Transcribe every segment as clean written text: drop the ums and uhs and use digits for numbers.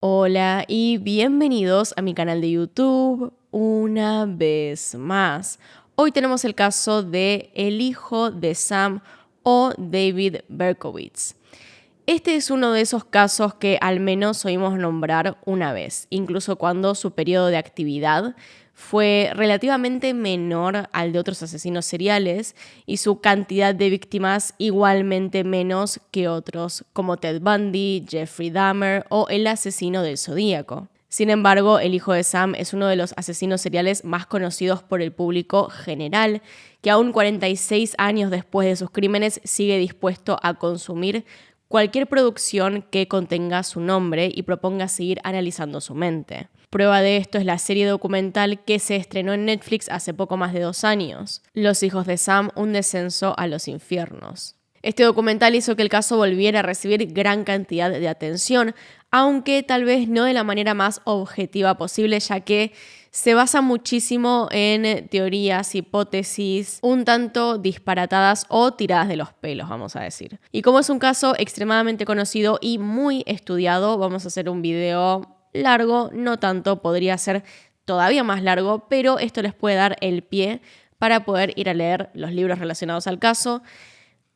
Hola y bienvenidos a mi canal de YouTube una vez más. Hoy tenemos el caso de el hijo de Sam o David Berkowitz. Este es uno de esos casos que al menos oímos nombrar una vez, incluso cuando su periodo de actividad fue relativamente menor al de otros asesinos seriales y su cantidad de víctimas igualmente menos que otros, como Ted Bundy, Jeffrey Dahmer o el asesino del Zodíaco. Sin embargo, el hijo de Sam es uno de los asesinos seriales más conocidos por el público general, que aún 46 años después de sus crímenes sigue dispuesto a consumir cualquier producción que contenga su nombre y proponga seguir analizando su mente. Prueba de esto es la serie documental que se estrenó en Netflix hace poco más de 2 años, Los hijos de Sam, un descenso a los infiernos. Este documental hizo que el caso volviera a recibir gran cantidad de atención, aunque tal vez no de la manera más objetiva posible, ya que se basa muchísimo en teorías, hipótesis, un tanto disparatadas o tiradas de los pelos, vamos a decir. Y como es un caso extremadamente conocido y muy estudiado, vamos a hacer un video largo, no tanto, podría ser todavía más largo, pero esto les puede dar el pie para poder ir a leer los libros relacionados al caso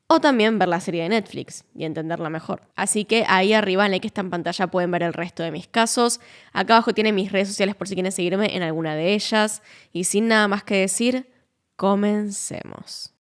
o también ver la serie de Netflix y entenderla mejor. Así que ahí arriba en la que está en pantalla pueden ver el resto de mis casos. Acá abajo tienen mis redes sociales por si quieren seguirme en alguna de ellas. Y sin nada más que decir, comencemos.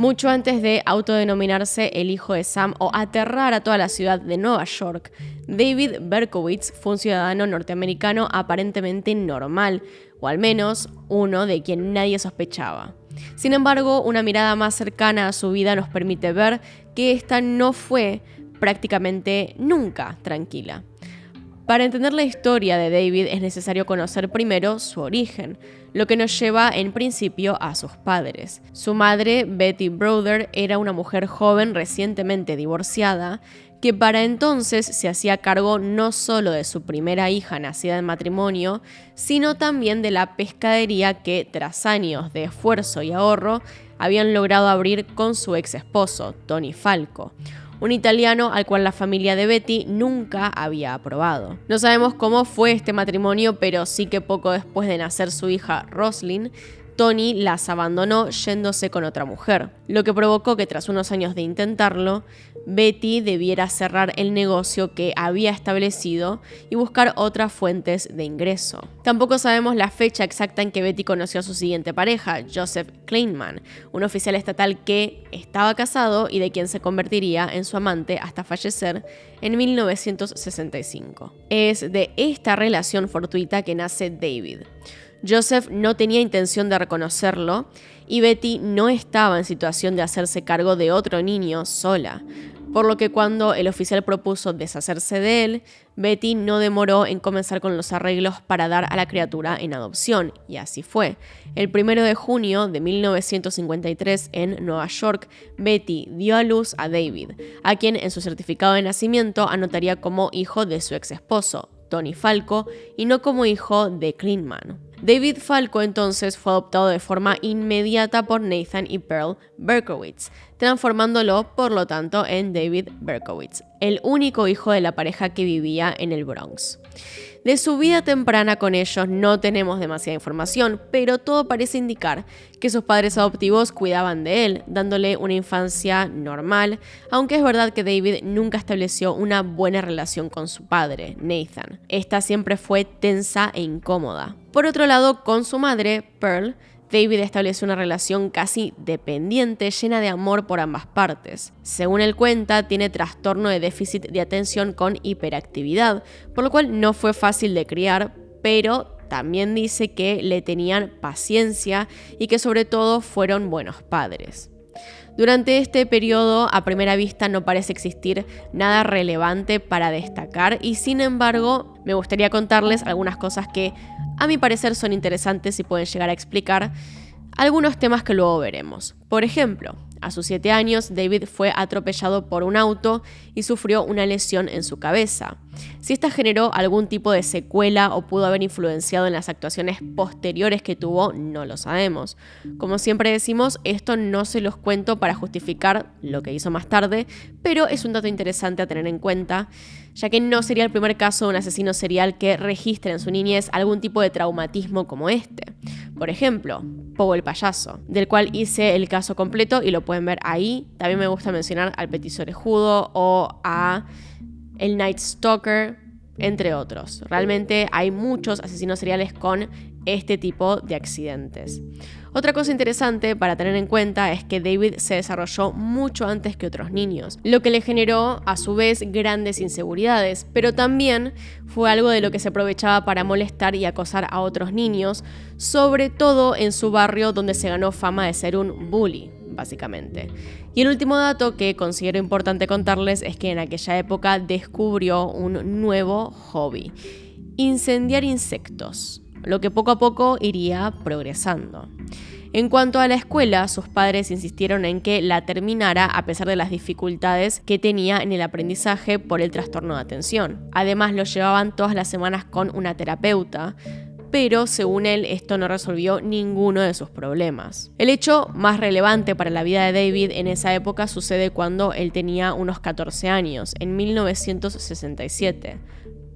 Mucho antes de autodenominarse el hijo de Sam o aterrar a toda la ciudad de Nueva York, David Berkowitz fue un ciudadano norteamericano aparentemente normal, o al menos uno de quien nadie sospechaba. Sin embargo, una mirada más cercana a su vida nos permite ver que esta no fue prácticamente nunca tranquila. Para entender la historia de David es necesario conocer primero su origen, lo que nos lleva en principio a sus padres. Su madre, Betty Browder, era una mujer joven recientemente divorciada que para entonces se hacía cargo no solo de su primera hija nacida en matrimonio, sino también de la pescadería que, tras años de esfuerzo y ahorro, habían logrado abrir con su ex esposo, Tony Falco, un italiano al cual la familia de Betty nunca había aprobado. No sabemos cómo fue este matrimonio, pero sí que poco después de nacer su hija Roslyn, Tony las abandonó yéndose con otra mujer, lo que provocó que tras unos años de intentarlo, Betty debiera cerrar el negocio que había establecido y buscar otras fuentes de ingreso. Tampoco sabemos la fecha exacta en que Betty conoció a su siguiente pareja, Joseph Kleinman, un oficial estatal que estaba casado y de quien se convertiría en su amante hasta fallecer en 1965. Es de esta relación fortuita que nace David. Joseph no tenía intención de reconocerlo y Betty no estaba en situación de hacerse cargo de otro niño sola, por lo que cuando el oficial propuso deshacerse de él, Betty no demoró en comenzar con los arreglos para dar a la criatura en adopción, y así fue. El 1 de junio de 1953 en Nueva York, Betty dio a luz a David, a quien en su certificado de nacimiento anotaría como hijo de su ex esposo, Tony Falco, y no como hijo de Kleinman. David Falco entonces fue adoptado de forma inmediata por Nathan y Pearl Berkowitz, transformándolo por lo tanto en David Berkowitz, el único hijo de la pareja que vivía en el Bronx. De su vida temprana con ellos no tenemos demasiada información, pero todo parece indicar que sus padres adoptivos cuidaban de él, dándole una infancia normal, aunque es verdad que David nunca estableció una buena relación con su padre, Nathan. Esta siempre fue tensa e incómoda. Por otro lado, con su madre, Pearl, David estableció una relación casi dependiente, llena de amor por ambas partes. Según él cuenta, tiene trastorno de déficit de atención con hiperactividad, por lo cual no fue fácil de criar, pero también dice que le tenían paciencia y que sobre todo fueron buenos padres. Durante este periodo, a primera vista, no parece existir nada relevante para destacar y, sin embargo, me gustaría contarles algunas cosas que, a mi parecer, son interesantes y pueden llegar a explicar algunos temas que luego veremos. Por ejemplo, A sus 7 años, David fue atropellado por un auto y sufrió una lesión en su cabeza. Si esta generó algún tipo de secuela o pudo haber influenciado en las actuaciones posteriores que tuvo, no lo sabemos. Como siempre decimos, esto no se los cuento para justificar lo que hizo más tarde, pero es un dato interesante a tener en cuenta, ya que no sería el primer caso de un asesino serial que registre en su niñez algún tipo de traumatismo como este. Por ejemplo, Pogo el payaso, del cual hice el caso completo y lo pueden ver ahí. También me gusta mencionar al Petiso Orejudo o a el Night Stalker, entre otros. Realmente hay muchos asesinos seriales con este tipo de accidentes. Otra cosa interesante para tener en cuenta es que David se desarrolló mucho antes que otros niños, lo que le generó a su vez grandes inseguridades, pero también fue algo de lo que se aprovechaba para molestar y acosar a otros niños, sobre todo en su barrio donde se ganó fama de ser un bully, básicamente. Y el último dato que considero importante contarles es que en aquella época descubrió un nuevo hobby: incendiar insectos, lo que poco a poco iría progresando. En cuanto a la escuela, sus padres insistieron en que la terminara a pesar de las dificultades que tenía en el aprendizaje por el trastorno de atención. Además, lo llevaban todas las semanas con una terapeuta, pero según él esto no resolvió ninguno de sus problemas. El hecho más relevante para la vida de David en esa época sucede cuando él tenía unos 14 años, en 1967.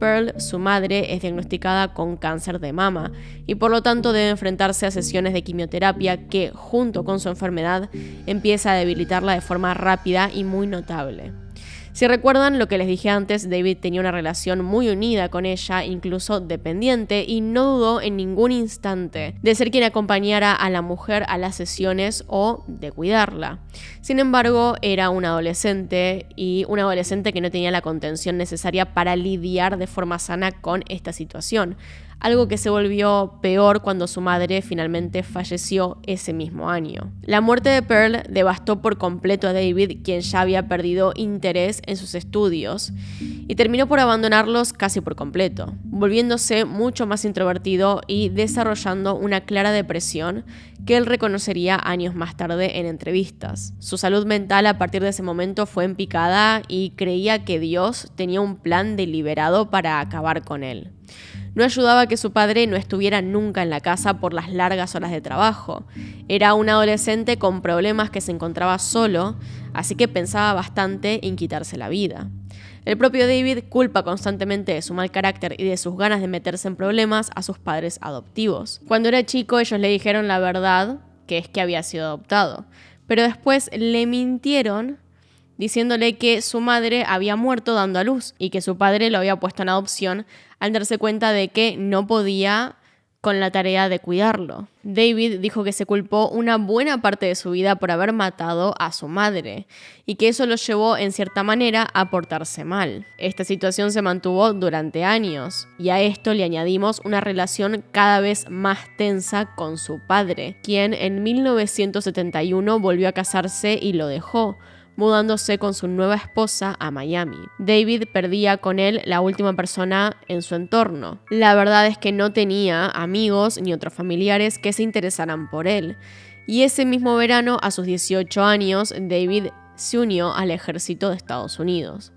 Pearl, su madre, es diagnosticada con cáncer de mama y por lo tanto debe enfrentarse a sesiones de quimioterapia que, junto con su enfermedad, empieza a debilitarla de forma rápida y muy notable. Si recuerdan lo que les dije antes, David tenía una relación muy unida con ella, incluso dependiente, y no dudó en ningún instante de ser quien acompañara a la mujer a las sesiones o de cuidarla. Sin embargo, era un adolescente y un adolescente que no tenía la contención necesaria para lidiar de forma sana con esta situación, algo que se volvió peor cuando su madre finalmente falleció ese mismo año. La muerte de Pearl devastó por completo a David, quien ya había perdido interés en sus estudios, y terminó por abandonarlos casi por completo, volviéndose mucho más introvertido y desarrollando una clara depresión que él reconocería años más tarde en entrevistas. Su salud mental a partir de ese momento fue en picada y creía que Dios tenía un plan deliberado para acabar con él. No ayudaba que su padre no estuviera nunca en la casa por las largas horas de trabajo. Era un adolescente con problemas que se encontraba solo, así que pensaba bastante en quitarse la vida. El propio David culpa constantemente de su mal carácter y de sus ganas de meterse en problemas a sus padres adoptivos. Cuando era chico, ellos le dijeron la verdad, que es que había sido adoptado, pero después le mintieron diciéndole que su madre había muerto dando a luz y que su padre lo había puesto en adopción al darse cuenta de que no podía con la tarea de cuidarlo. David dijo que se culpó una buena parte de su vida por haber matado a su madre y que eso lo llevó en cierta manera a portarse mal. Esta situación se mantuvo durante años y a esto le añadimos una relación cada vez más tensa con su padre, quien en 1971 volvió a casarse y lo dejó, mudándose con su nueva esposa a Miami. David perdía con él la última persona en su entorno. La verdad es que no tenía amigos ni otros familiares que se interesaran por él. Y ese mismo verano, a sus 18 años, David se unió al ejército de Estados Unidos.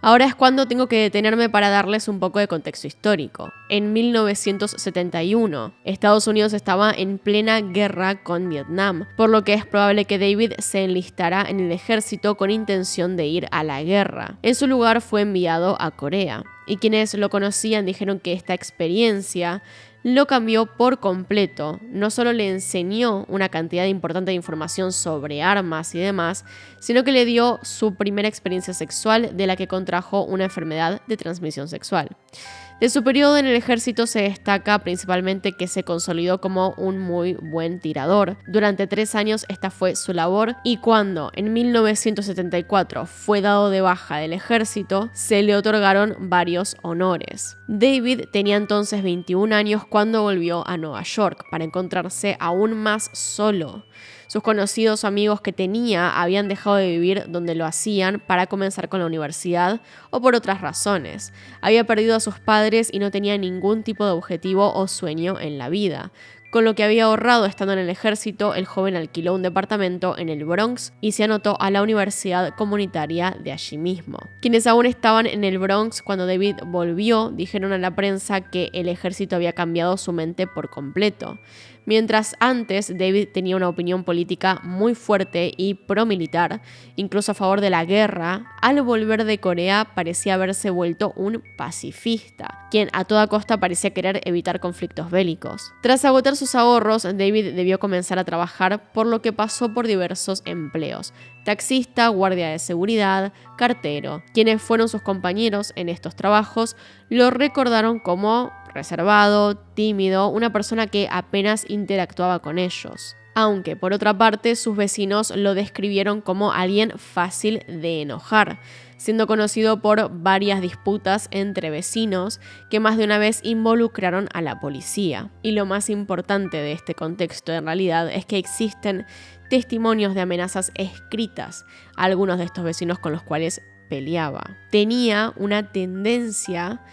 Ahora es cuando tengo que detenerme para darles un poco de contexto histórico. En 1971, Estados Unidos estaba en plena guerra con Vietnam, por lo que es probable que David se enlistara en el ejército con intención de ir a la guerra. En su lugar fue enviado a Corea, y quienes lo conocían dijeron que esta experiencia lo cambió por completo. No solo le enseñó una cantidad importante de información sobre armas y demás, sino que le dio su primera experiencia sexual de la que contrajo una enfermedad de transmisión sexual. De su periodo en el ejército se destaca principalmente que se consolidó como un muy buen tirador. Durante 3 años esta fue su labor y cuando en 1974 fue dado de baja del ejército, se le otorgaron varios honores. David tenía entonces 21 años cuando volvió a Nueva York para encontrarse aún más solo. Sus conocidos amigos que tenía habían dejado de vivir donde lo hacían para comenzar con la universidad o por otras razones. Había perdido a sus padres y no tenía ningún tipo de objetivo o sueño en la vida. Con lo que había ahorrado estando en el ejército, el joven alquiló un departamento en el Bronx y se anotó a la universidad comunitaria de allí mismo. Quienes aún estaban en el Bronx cuando David volvió dijeron a la prensa que el ejército había cambiado su mente por completo. Mientras antes David tenía una opinión política muy fuerte y pro-militar, incluso a favor de la guerra, al volver de Corea parecía haberse vuelto un pacifista, quien a toda costa parecía querer evitar conflictos bélicos. Tras agotar sus ahorros, David debió comenzar a trabajar, por lo que pasó por diversos empleos: taxista, guardia de seguridad, cartero. Quienes fueron sus compañeros en estos trabajos lo recordaron como reservado, tímido, una persona que apenas interactuaba con ellos. Aunque, por otra parte, sus vecinos lo describieron como alguien fácil de enojar, siendo conocido por varias disputas entre vecinos que más de una vez involucraron a la policía. Y lo más importante de este contexto en realidad es que existen testimonios de amenazas escritas a algunos de estos vecinos con los cuales peleaba. Tenía una tendencia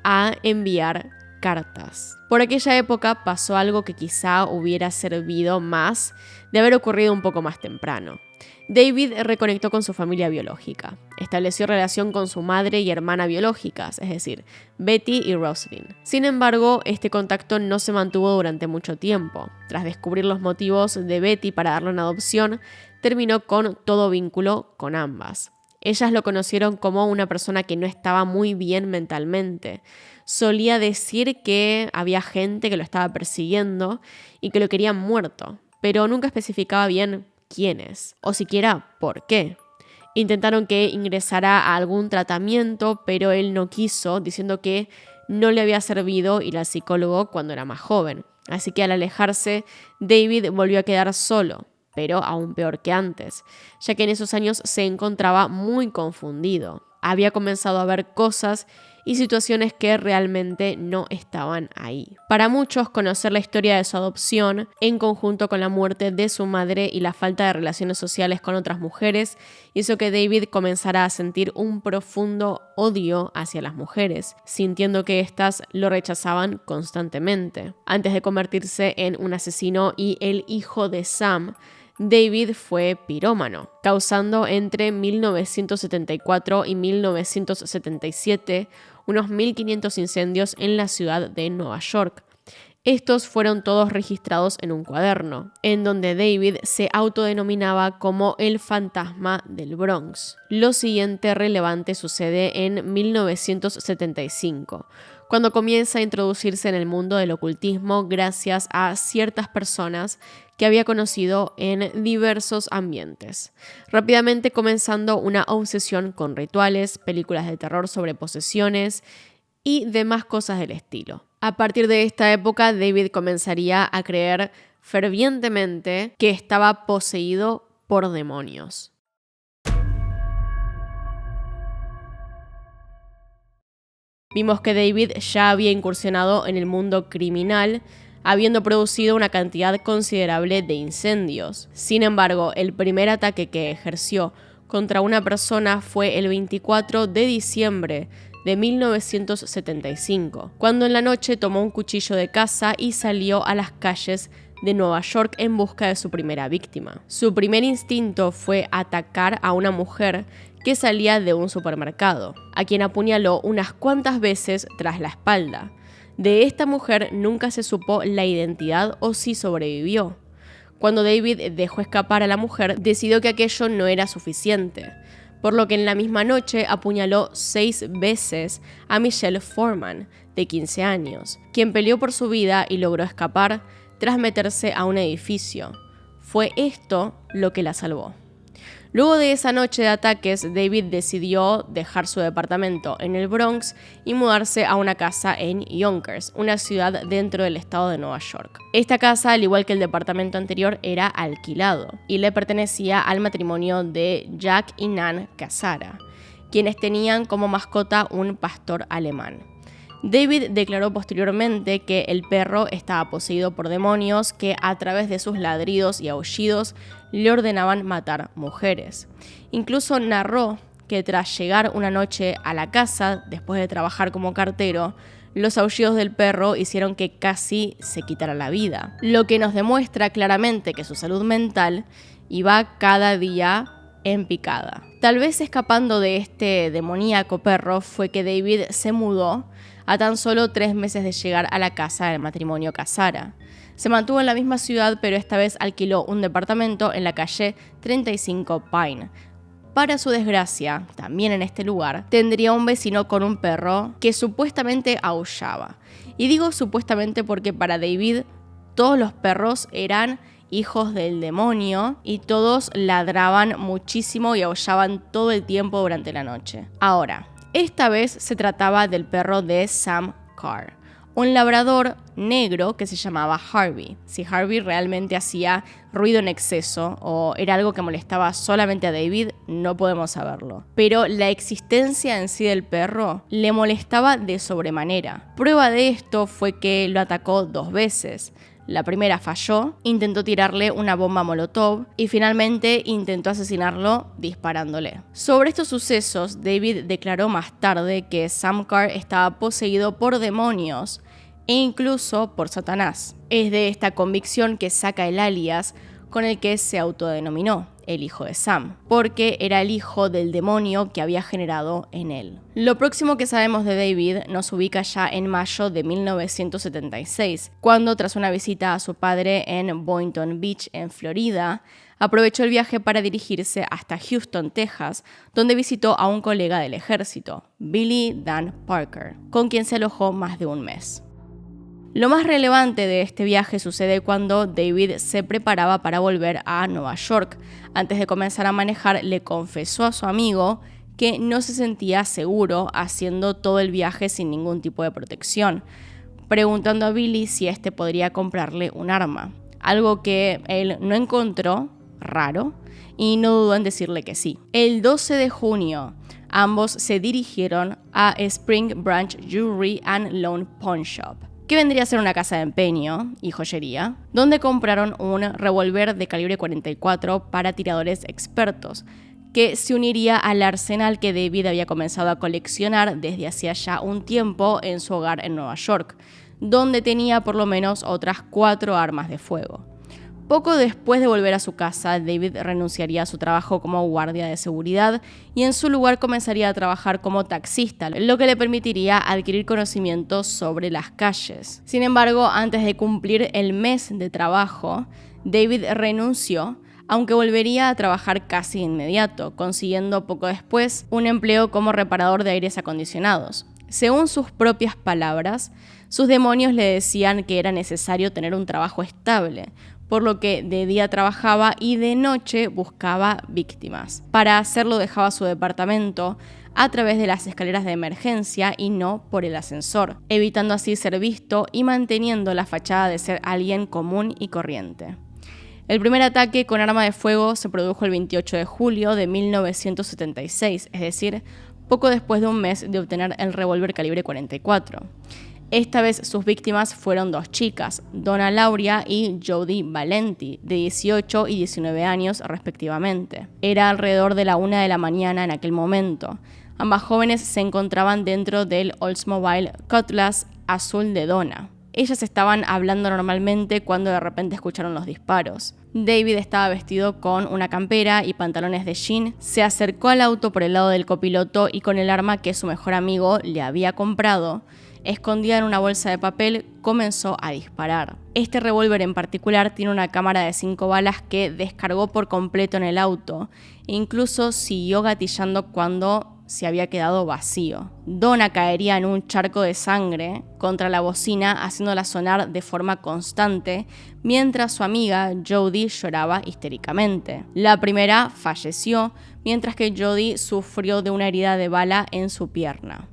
a enviar cartas. Por aquella época pasó algo que quizá hubiera servido más de haber ocurrido un poco más temprano. David reconectó con su familia biológica. Estableció relación con su madre y hermana biológicas, es decir, Betty y Rosalind. Sin embargo, este contacto no se mantuvo durante mucho tiempo. Tras descubrir los motivos de Betty para darle una adopción, terminó con todo vínculo con ambas. Ellas lo conocieron como una persona que no estaba muy bien mentalmente. Solía decir que había gente que lo estaba persiguiendo y que lo querían muerto, pero nunca especificaba bien quiénes, o siquiera por qué. Intentaron que ingresara a algún tratamiento, pero él no quiso, diciendo que no le había servido ir al psicólogo cuando era más joven. Así que al alejarse, David volvió a quedar solo, pero aún peor que antes, ya que en esos años se encontraba muy confundido. Había comenzado a ver cosas y situaciones que realmente no estaban ahí. Para muchos, conocer la historia de su adopción, en conjunto con la muerte de su madre y la falta de relaciones sociales con otras mujeres, hizo que David comenzara a sentir un profundo odio hacia las mujeres, sintiendo que éstas lo rechazaban constantemente. Antes de convertirse en un asesino y el hijo de Sam, David fue pirómano, causando entre 1974 y 1977 unos 1.500 incendios en la ciudad de Nueva York. Estos fueron todos registrados en un cuaderno, en donde David se autodenominaba como el fantasma del Bronx. Lo siguiente relevante sucede en 1975, cuando comienza a introducirse en el mundo del ocultismo gracias a ciertas personas que había conocido en diversos ambientes, rápidamente comenzando una obsesión con rituales, películas de terror sobre posesiones y demás cosas del estilo. A partir de esta época, David comenzaría a creer fervientemente que estaba poseído por demonios. Vimos que David ya había incursionado en el mundo criminal, habiendo producido una cantidad considerable de incendios. Sin embargo, el primer ataque que ejerció contra una persona fue el 24 de diciembre de 1975, cuando en la noche tomó un cuchillo de caza y salió a las calles de Nueva York en busca de su primera víctima. Su primer instinto fue atacar a una mujer que salía de un supermercado, a quien apuñaló unas cuantas veces tras la espalda. De esta mujer nunca se supo la identidad o si sobrevivió. Cuando David dejó escapar a la mujer, decidió que aquello no era suficiente, por lo que en la misma noche apuñaló 6 veces a Michelle Foreman, de 15 años, quien peleó por su vida y logró escapar tras meterse a un edificio. Fue esto lo que la salvó. Luego de esa noche de ataques, David decidió dejar su departamento en el Bronx y mudarse a una casa en Yonkers, una ciudad dentro del estado de Nueva York. Esta casa, al igual que el departamento anterior, era alquilado y le pertenecía al matrimonio de Jack y Nan Cassara, quienes tenían como mascota un pastor alemán. David declaró posteriormente que el perro estaba poseído por demonios que, a través de sus ladridos y aullidos, le ordenaban matar mujeres. Incluso narró que tras llegar una noche a la casa, después de trabajar como cartero, Los aullidos del perro hicieron que casi se quitara la vida, lo que nos demuestra claramente que su salud mental iba cada día en picada. Tal vez escapando de este demoníaco perro fue que David se mudó a tan solo 3 meses de llegar a la casa del matrimonio Cassara. Se mantuvo en la misma ciudad, pero esta vez alquiló un departamento en la calle 35 Pine. Para su desgracia, también en este lugar, tendría un vecino con un perro que supuestamente aullaba. Y digo supuestamente porque para David todos los perros eran hijos del demonio y todos ladraban muchísimo y aullaban todo el tiempo durante la noche. Ahora, esta vez se trataba del perro de Sam Carr, un labrador negro que se llamaba Harvey. Si Harvey realmente hacía ruido en exceso o era algo que molestaba solamente a David, no podemos saberlo. Pero la existencia en sí del perro le molestaba de sobremanera. Prueba de esto fue que lo atacó 2 veces. La primera falló, intentó tirarle una bomba molotov y finalmente intentó asesinarlo disparándole. Sobre estos sucesos, David declaró más tarde que Sam Carr estaba poseído por demonios e incluso por Satanás. Es de esta convicción que saca el alias con el que se autodenominó el hijo de Sam, porque era el hijo del demonio que había generado en él. Lo próximo que sabemos de David nos ubica ya en mayo de 1976, cuando tras una visita a su padre en Boynton Beach, en Florida, aprovechó el viaje para dirigirse hasta Houston, Texas, donde visitó a un colega del ejército, Billy Dan Parker, con quien se alojó más de un mes. Lo más relevante de este viaje sucede cuando David se preparaba para volver a Nueva York. Antes de comenzar a manejar, le confesó a su amigo que no se sentía seguro haciendo todo el viaje sin ningún tipo de protección, preguntando a Billy si éste podría comprarle un arma, algo que él no encontró raro y no dudó en decirle que sí. El 12 de junio, ambos se dirigieron a Spring Branch Jewelry and Loan Pawn Shop, que vendría a ser una casa de empeño y joyería, donde compraron un revólver de calibre 44 para tiradores expertos, que se uniría al arsenal que David había comenzado a coleccionar desde hacía ya un tiempo en su hogar en Nueva York, donde tenía por lo menos otras 4 armas de fuego. Poco después de volver a su casa, David renunciaría a su trabajo como guardia de seguridad y en su lugar comenzaría a trabajar como taxista, lo que le permitiría adquirir conocimientos sobre las calles. Sin embargo, antes de cumplir el mes de trabajo, David renunció, aunque volvería a trabajar casi de inmediato, consiguiendo poco después un empleo como reparador de aires acondicionados. Según sus propias palabras, sus demonios le decían que era necesario tener un trabajo estable, por lo que de día trabajaba y de noche buscaba víctimas. Para hacerlo dejaba su departamento a través de las escaleras de emergencia y no por el ascensor, evitando así ser visto y manteniendo la fachada de ser alguien común y corriente. El primer ataque con arma de fuego se produjo el 28 de julio de 1976, es decir, poco después de un mes de obtener el revólver calibre 44. Esta vez sus víctimas fueron 2 chicas, Donna Lauria y Jody Valenti, de 18 y 19 años respectivamente. Era alrededor de la 1 de la mañana en aquel momento. Ambas jóvenes se encontraban dentro del Oldsmobile Cutlass azul de Donna. Ellas estaban hablando normalmente cuando de repente escucharon los disparos. David estaba vestido con una campera y pantalones de jean, se acercó al auto por el lado del copiloto y con el arma que su mejor amigo le había comprado, escondida en una bolsa de papel, comenzó a disparar. Este revólver en particular tiene una cámara de 5 balas que descargó por completo en el auto e incluso siguió gatillando cuando se había quedado vacío. Donna caería en un charco de sangre contra la bocina, haciéndola sonar de forma constante, mientras su amiga Jody lloraba histéricamente. La primera falleció, mientras que Jody sufrió de una herida de bala en su pierna.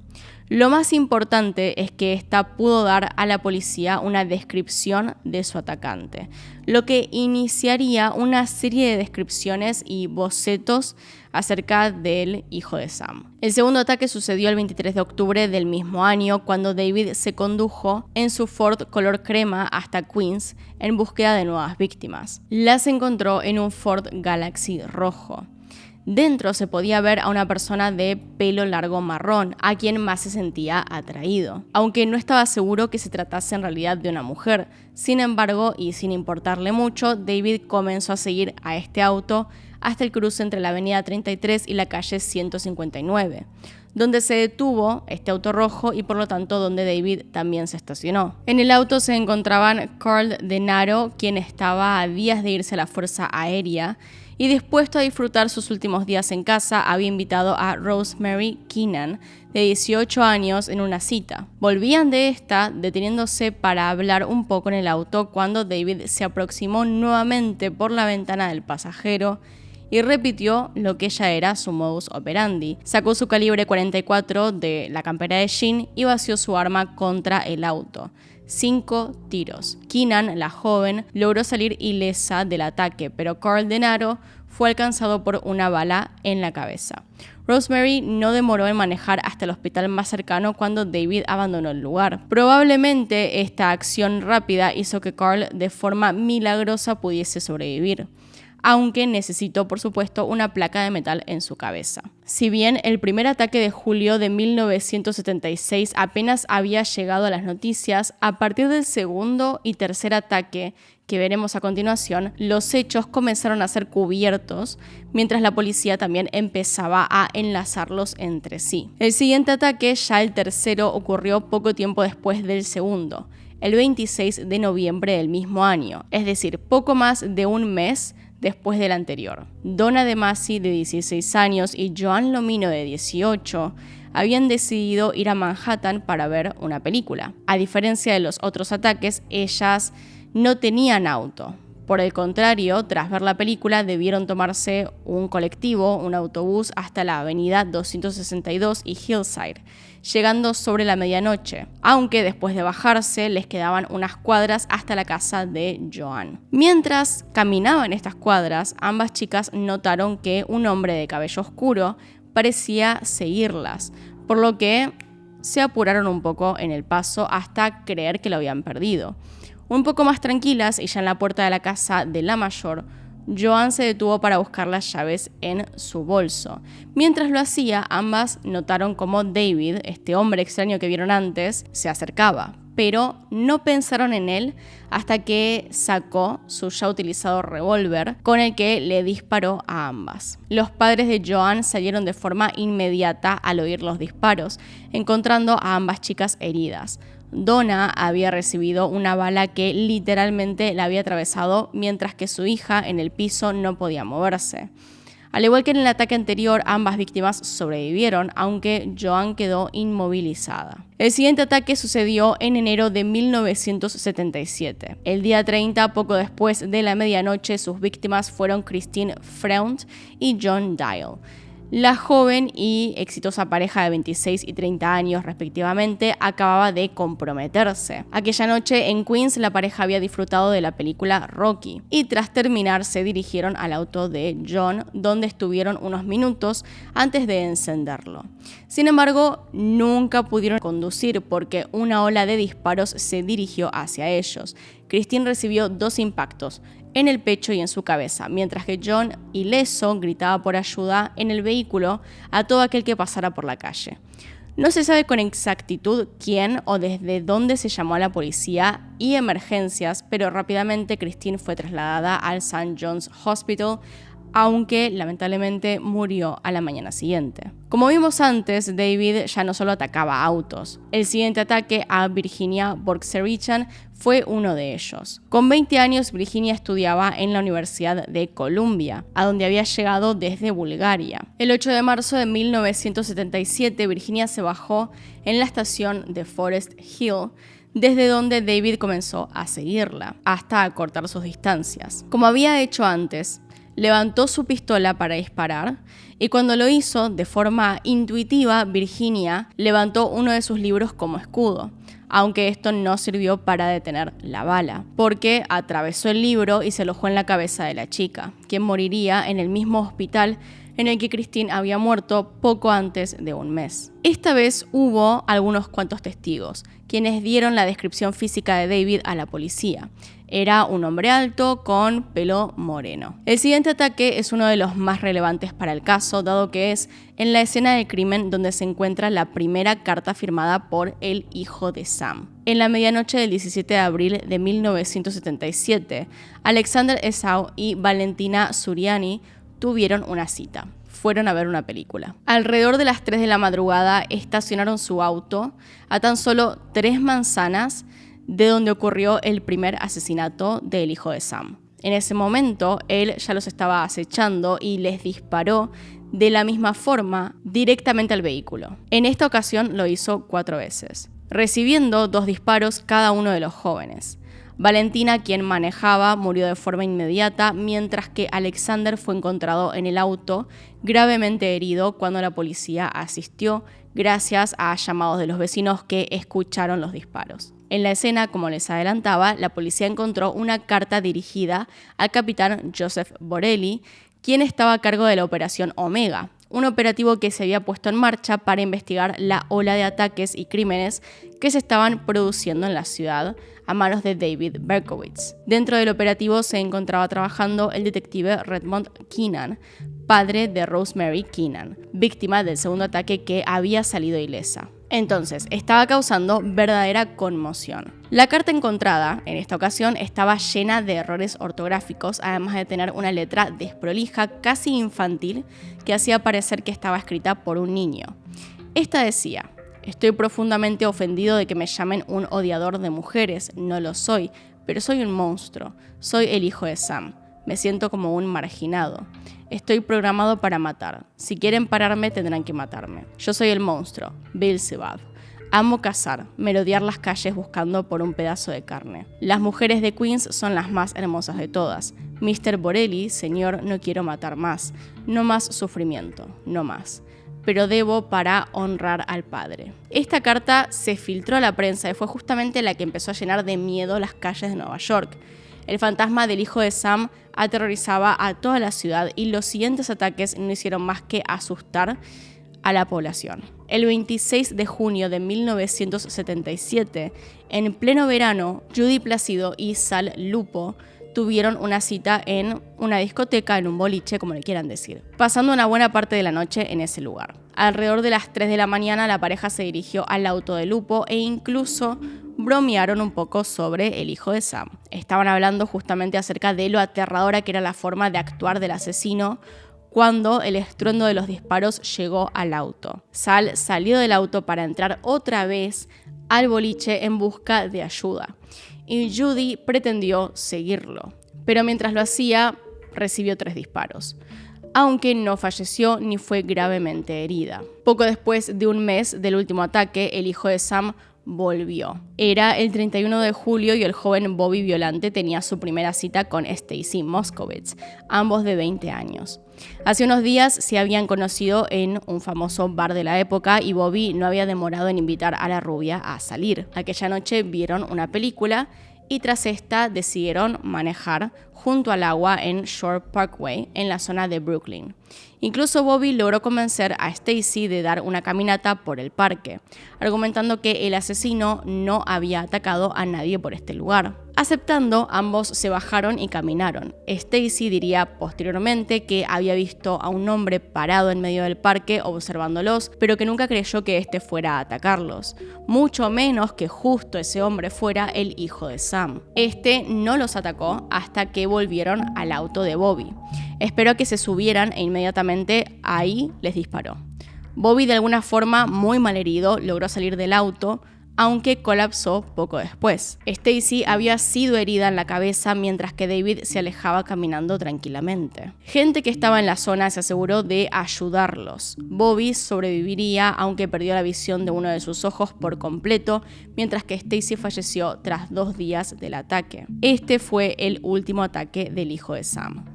Lo más importante es que ésta pudo dar a la policía una descripción de su atacante, lo que iniciaría una serie de descripciones y bocetos acerca del hijo de Sam. El segundo ataque sucedió el 23 de octubre del mismo año, cuando David se condujo en su Ford color crema hasta Queens en búsqueda de nuevas víctimas. Las encontró en un Ford Galaxy rojo. Dentro se podía ver a una persona de pelo largo marrón, a quien más se sentía atraído, aunque no estaba seguro que se tratase en realidad de una mujer. Sin embargo, y sin importarle mucho, David comenzó a seguir a este auto hasta el cruce entre la avenida 33 y la calle 159, donde se detuvo este auto rojo y por lo tanto donde David también se estacionó. En el auto se encontraban Carl Denaro, quien estaba a días de irse a la Fuerza Aérea, y dispuesto a disfrutar sus últimos días en casa, había invitado a Rosemary Keenan, de 18 años, en una cita. Volvían de esta, deteniéndose para hablar un poco en el auto, cuando David se aproximó nuevamente por la ventana del pasajero y repitió lo que ya era su modus operandi. Sacó su calibre 44 de la campera de jean y vació su arma contra el auto. 5 tiros. Keenan, la joven, logró salir ilesa del ataque, pero Carl Denaro fue alcanzado por una bala en la cabeza. Rosemary no demoró en manejar hasta el hospital más cercano cuando David abandonó el lugar. Probablemente esta acción rápida hizo que Carl de forma milagrosa pudiese sobrevivir, aunque necesitó, por supuesto, una placa de metal en su cabeza. Si bien el primer ataque de julio de 1976 apenas había llegado a las noticias, a partir del segundo y tercer ataque, que veremos a continuación, los hechos comenzaron a ser cubiertos, mientras la policía también empezaba a enlazarlos entre sí. El siguiente ataque, ya el tercero, ocurrió poco tiempo después del segundo, el 26 de noviembre del mismo año, es decir, poco más de un mes después del anterior. Donna De Masi, de 16 años, y Joan Lomino, de 18, habían decidido ir a Manhattan para ver una película. A diferencia de los otros ataques, ellas no tenían auto. Por el contrario, tras ver la película, debieron tomarse un colectivo, un autobús, hasta la avenida 262 y Hillside, llegando sobre la medianoche, aunque después de bajarse les quedaban unas cuadras hasta la casa de Joan. Mientras caminaban estas cuadras, ambas chicas notaron que un hombre de cabello oscuro parecía seguirlas, por lo que se apuraron un poco en el paso hasta creer que lo habían perdido. Un poco más tranquilas y ya en la puerta de la casa de la mayor, Joan se detuvo para buscar las llaves en su bolso. Mientras lo hacía, ambas notaron cómo David, este hombre extraño que vieron antes, se acercaba, pero no pensaron en él hasta que sacó su ya utilizado revólver, con el que le disparó a ambas. Los padres de Joan salieron de forma inmediata al oír los disparos, encontrando a ambas chicas heridas. Donna había recibido una bala que literalmente la había atravesado, mientras que su hija en el piso no podía moverse. Al igual que en el ataque anterior, ambas víctimas sobrevivieron, aunque Joan quedó inmovilizada. El siguiente ataque sucedió en enero de 1977. El día 30, poco después de la medianoche, sus víctimas fueron Christine Freund y John Dial. La joven y exitosa pareja de 26 y 30 años respectivamente acababa de comprometerse. Aquella noche en Queens la pareja había disfrutado de la película Rocky y tras terminar se dirigieron al auto de John, donde estuvieron unos minutos antes de encenderlo. Sin embargo, nunca pudieron conducir porque una ola de disparos se dirigió hacia ellos. Christine recibió 2 impactos, en el pecho y en su cabeza, mientras que John, ileso, gritaba por ayuda en el vehículo a todo aquel que pasara por la calle. No se sabe con exactitud quién o desde dónde se llamó a la policía y emergencias, pero rápidamente Christine fue trasladada al St. John's Hospital, aunque lamentablemente murió a la mañana siguiente. Como vimos antes, David ya no solo atacaba autos. El siguiente ataque a Virginia Borgserichan fue uno de ellos. Con 20 años, Virginia estudiaba en la Universidad de Columbia, a donde había llegado desde Bulgaria. El 8 de marzo de 1977, Virginia se bajó en la estación de Forest Hill, desde donde David comenzó a seguirla, hasta acortar sus distancias. Como había hecho antes, levantó su pistola para disparar y cuando lo hizo de forma intuitiva, Virginia levantó uno de sus libros como escudo, aunque esto no sirvió para detener la bala, porque atravesó el libro y se alojó en la cabeza de la chica, quien moriría en el mismo hospital en el que Christine había muerto poco antes de un mes. Esta vez hubo algunos cuantos testigos, quienes dieron la descripción física de David a la policía. Era un hombre alto con pelo moreno. El siguiente ataque es uno de los más relevantes para el caso, dado que es en la escena del crimen donde se encuentra la primera carta firmada por el hijo de Sam. En la medianoche del 17 de abril de 1977, Alexander Esau y Valentina Suriani tuvieron una cita. Fueron a ver una película. Alrededor de las 3 de la madrugada estacionaron su auto a tan solo 3 manzanas de donde ocurrió el primer asesinato del hijo de Sam. En ese momento, él ya los estaba acechando y les disparó de la misma forma directamente al vehículo. En esta ocasión lo hizo 4 veces, recibiendo 2 disparos cada uno de los jóvenes. Valentina, quien manejaba, murió de forma inmediata, mientras que Alexander fue encontrado en el auto gravemente herido cuando la policía asistió, gracias a llamados de los vecinos que escucharon los disparos. En la escena, como les adelantaba, la policía encontró una carta dirigida al capitán Joseph Borelli, quien estaba a cargo de la Operación Omega, un operativo que se había puesto en marcha para investigar la ola de ataques y crímenes que se estaban produciendo en la ciudad a manos de David Berkowitz. Dentro del operativo se encontraba trabajando el detective Redmond Keenan, padre de Rosemary Keenan, víctima del segundo ataque que había salido ilesa. Entonces, estaba causando verdadera conmoción. La carta encontrada, en esta ocasión, estaba llena de errores ortográficos, además de tener una letra desprolija, casi infantil, que hacía parecer que estaba escrita por un niño. Esta decía: estoy profundamente ofendido de que me llamen un odiador de mujeres, no lo soy, pero soy un monstruo, soy el hijo de Sam, me siento como un marginado. Estoy programado para matar. Si quieren pararme, tendrán que matarme. Yo soy el monstruo, Beelzebub. Amo cazar, merodear las calles buscando por un pedazo de carne. Las mujeres de Queens son las más hermosas de todas. Mr. Borelli, señor, no quiero matar más. No más sufrimiento, no más. Pero debo para honrar al padre. Esta carta se filtró a la prensa y fue justamente la que empezó a llenar de miedo las calles de Nueva York. El fantasma del hijo de Sam aterrorizaba a toda la ciudad y los siguientes ataques no hicieron más que asustar a la población. El 26 de junio de 1977, en pleno verano, Judy Placido y Sal Lupo tuvieron una cita en una discoteca, en un boliche, como le quieran decir, pasando una buena parte de la noche en ese lugar. Alrededor de las 3 de la mañana, la pareja se dirigió al auto de Lupo e incluso bromearon un poco sobre el hijo de Sam. Estaban hablando justamente acerca de lo aterradora que era la forma de actuar del asesino cuando el estruendo de los disparos llegó al auto. Sal salió del auto para entrar otra vez al boliche en busca de ayuda, y Judy pretendió seguirlo, pero mientras lo hacía recibió 3 disparos, aunque no falleció ni fue gravemente herida. Poco después de un mes del último ataque, el hijo de Sam volvió. Era el 31 de julio y el joven Bobby Violante tenía su primera cita con Stacy Moskowitz, ambos de 20 años. Hace unos días se habían conocido en un famoso bar de la época y Bobby no había demorado en invitar a la rubia a salir. Aquella noche vieron una película y tras esta decidieron manejar junto al agua en Shore Parkway, en la zona de Brooklyn. Incluso Bobby logró convencer a Stacy de dar una caminata por el parque, argumentando que el asesino no había atacado a nadie por este lugar. Aceptando, ambos se bajaron y caminaron. Stacy diría posteriormente que había visto a un hombre parado en medio del parque observándolos, pero que nunca creyó que este fuera a atacarlos, mucho menos que justo ese hombre fuera el hijo de Sam. Este no los atacó hasta que volvieron al auto de Bobby. Esperó a que se subieran e inmediatamente ahí les disparó. Bobby, de alguna forma muy malherido, logró salir del auto, aunque colapsó poco después. Stacy había sido herida en la cabeza mientras que David se alejaba caminando tranquilamente. Gente que estaba en la zona se aseguró de ayudarlos. Bobby sobreviviría, aunque perdió la visión de uno de sus ojos por completo, mientras que Stacy falleció tras 2 días del ataque. Este fue el último ataque del hijo de Sam.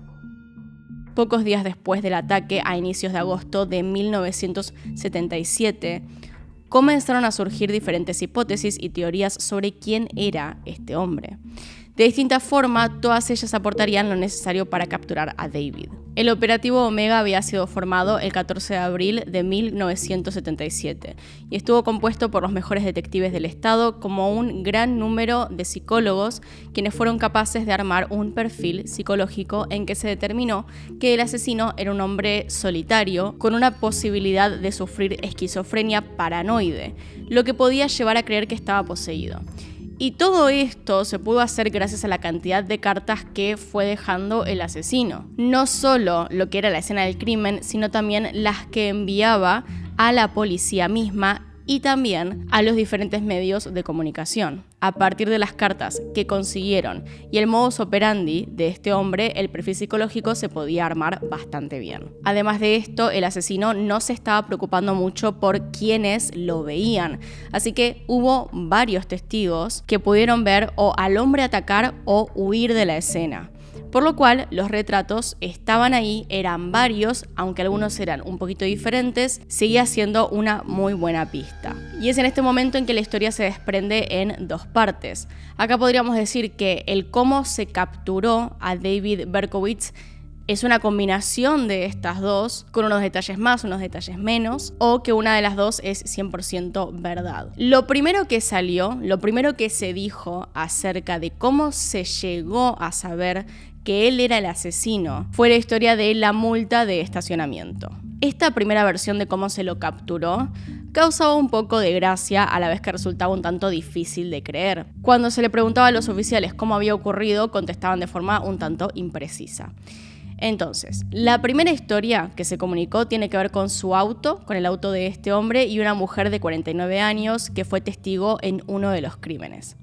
Pocos días después del ataque, a inicios de agosto de 1977, comenzaron a surgir diferentes hipótesis y teorías sobre quién era este hombre. De distinta forma, todas ellas aportarían lo necesario para capturar a David. El operativo Omega había sido formado el 14 de abril de 1977 y estuvo compuesto por los mejores detectives del estado, como un gran número de psicólogos, quienes fueron capaces de armar un perfil psicológico en que se determinó que el asesino era un hombre solitario con una posibilidad de sufrir esquizofrenia paranoide, lo que podía llevar a creer que estaba poseído. Y todo esto se pudo hacer gracias a la cantidad de cartas que fue dejando el asesino. No solo lo que era la escena del crimen, sino también las que enviaba a la policía misma y también a los diferentes medios de comunicación. A partir de las cartas que consiguieron y el modus operandi de este hombre, el perfil psicológico se podía armar bastante bien. Además de esto, el asesino no se estaba preocupando mucho por quienes lo veían, así que hubo varios testigos que pudieron ver o al hombre atacar o huir de la escena. Por lo cual, los retratos estaban ahí, eran varios, aunque algunos eran un poquito diferentes, seguía siendo una muy buena pista. Y es en este momento en que la historia se desprende en dos partes. Acá podríamos decir que el cómo se capturó a David Berkowitz es una combinación de estas dos, con unos detalles más, unos detalles menos, o que una de las dos es 100% verdad. Lo primero que salió, lo primero que se dijo acerca de cómo se llegó a saber que él era el asesino fue la historia de la multa de estacionamiento. Esta primera versión de cómo se lo capturó causaba un poco de gracia a la vez que resultaba un tanto difícil de creer. Cuando se le preguntaba a los oficiales cómo había ocurrido, contestaban de forma un tanto imprecisa. Entonces, la primera historia que se comunicó tiene que ver con su auto, con el auto de este hombre y una mujer de 49 años que fue testigo en uno de los crímenes.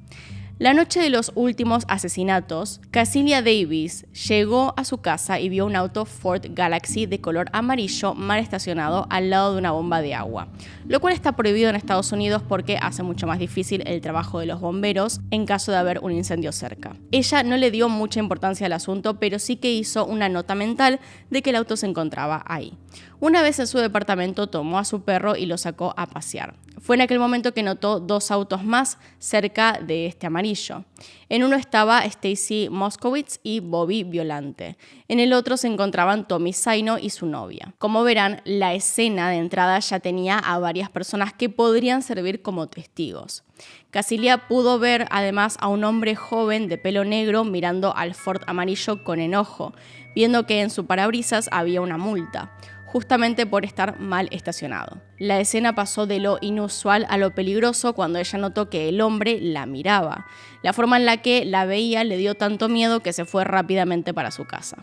La noche de los últimos asesinatos, Casilia Davis llegó a su casa y vio un auto Ford Galaxy de color amarillo mal estacionado al lado de una bomba de agua, lo cual está prohibido en Estados Unidos porque hace mucho más difícil el trabajo de los bomberos en caso de haber un incendio cerca. Ella no le dio mucha importancia al asunto, pero sí que hizo una nota mental de que el auto se encontraba ahí. Una vez en su departamento tomó a su perro y lo sacó a pasear. Fue en aquel momento que notó dos autos más cerca de este amarillo. En uno estaba Stacy Moskowitz y Bobby Violante. En el otro se encontraban Tommy Zaino y su novia. Como verán, la escena de entrada ya tenía a varias personas que podrían servir como testigos. Casilia pudo ver además a un hombre joven de pelo negro mirando al Ford amarillo con enojo, viendo que en su parabrisas había una multa, justamente por estar mal estacionado. La escena pasó de lo inusual a lo peligroso cuando ella notó que el hombre la miraba. La forma en la que la veía le dio tanto miedo que se fue rápidamente para su casa.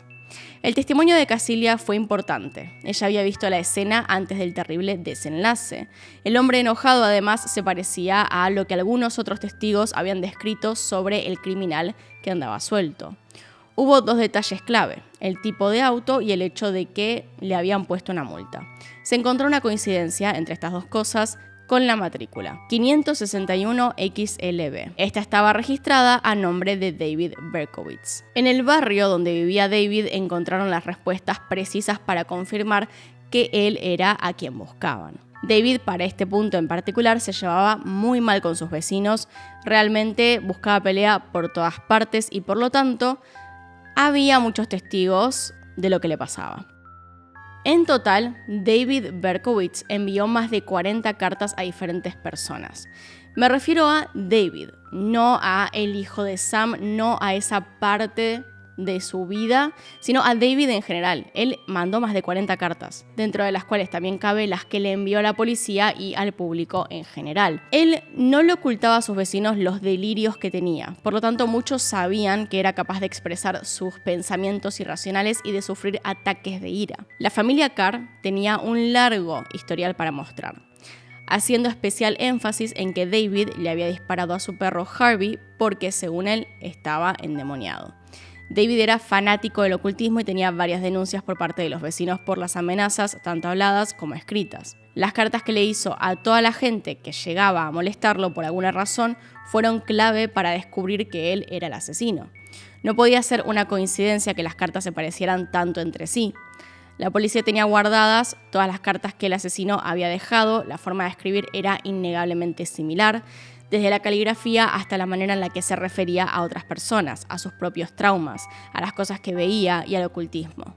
El testimonio de Casilia fue importante. Ella había visto la escena antes del terrible desenlace. El hombre enojado además se parecía a lo que algunos otros testigos habían descrito sobre el criminal que andaba suelto. Hubo dos detalles clave, el tipo de auto y el hecho de que le habían puesto una multa. Se encontró una coincidencia entre estas dos cosas con la matrícula, 561 XLB. Esta estaba registrada a nombre de David Berkowitz. En el barrio donde vivía David encontraron las respuestas precisas para confirmar que él era a quien buscaban. David, para este punto en particular, se llevaba muy mal con sus vecinos, realmente buscaba pelea por todas partes y por lo tanto había muchos testigos de lo que le pasaba. En total, David Berkowitz envió más de 40 cartas a diferentes personas. Me refiero a David, no a el hijo de Sam, no a esa parte de su vida, sino a David en general. Él mandó más de 40 cartas, dentro de las cuales también cabe las que le envió a la policía y al público en general. Él no le ocultaba a sus vecinos los delirios que tenía, por lo tanto muchos sabían que era capaz de expresar sus pensamientos irracionales y de sufrir ataques de ira. La familia Carr tenía un largo historial para mostrar, haciendo especial énfasis en que David le había disparado a su perro Harvey porque, según él, estaba endemoniado. David era fanático del ocultismo y tenía varias denuncias por parte de los vecinos por las amenazas, tanto habladas como escritas. Las cartas que le hizo a toda la gente que llegaba a molestarlo por alguna razón fueron clave para descubrir que él era el asesino. No podía ser una coincidencia que las cartas se parecieran tanto entre sí. La policía tenía guardadas todas las cartas que el asesino había dejado, la forma de escribir era innegablemente similar. desde la caligrafía hasta la manera en la que se refería a otras personas, a sus propios traumas, a las cosas que veía y al ocultismo.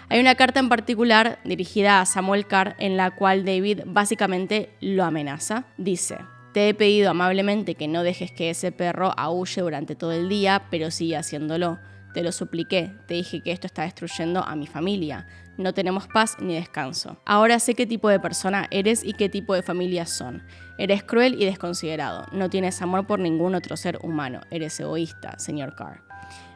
Hay una carta en particular dirigida a Samuel Carr en la cual David básicamente lo amenaza. Dice: te he pedido amablemente que no dejes que ese perro aúlle durante todo el día, pero sigue haciéndolo. Te lo supliqué, te dije que esto está destruyendo a mi familia. No tenemos paz ni descanso. Ahora sé qué tipo de persona eres y qué tipo de familia son. Eres cruel y desconsiderado. No tienes amor por ningún otro ser humano. Eres egoísta, señor Carr.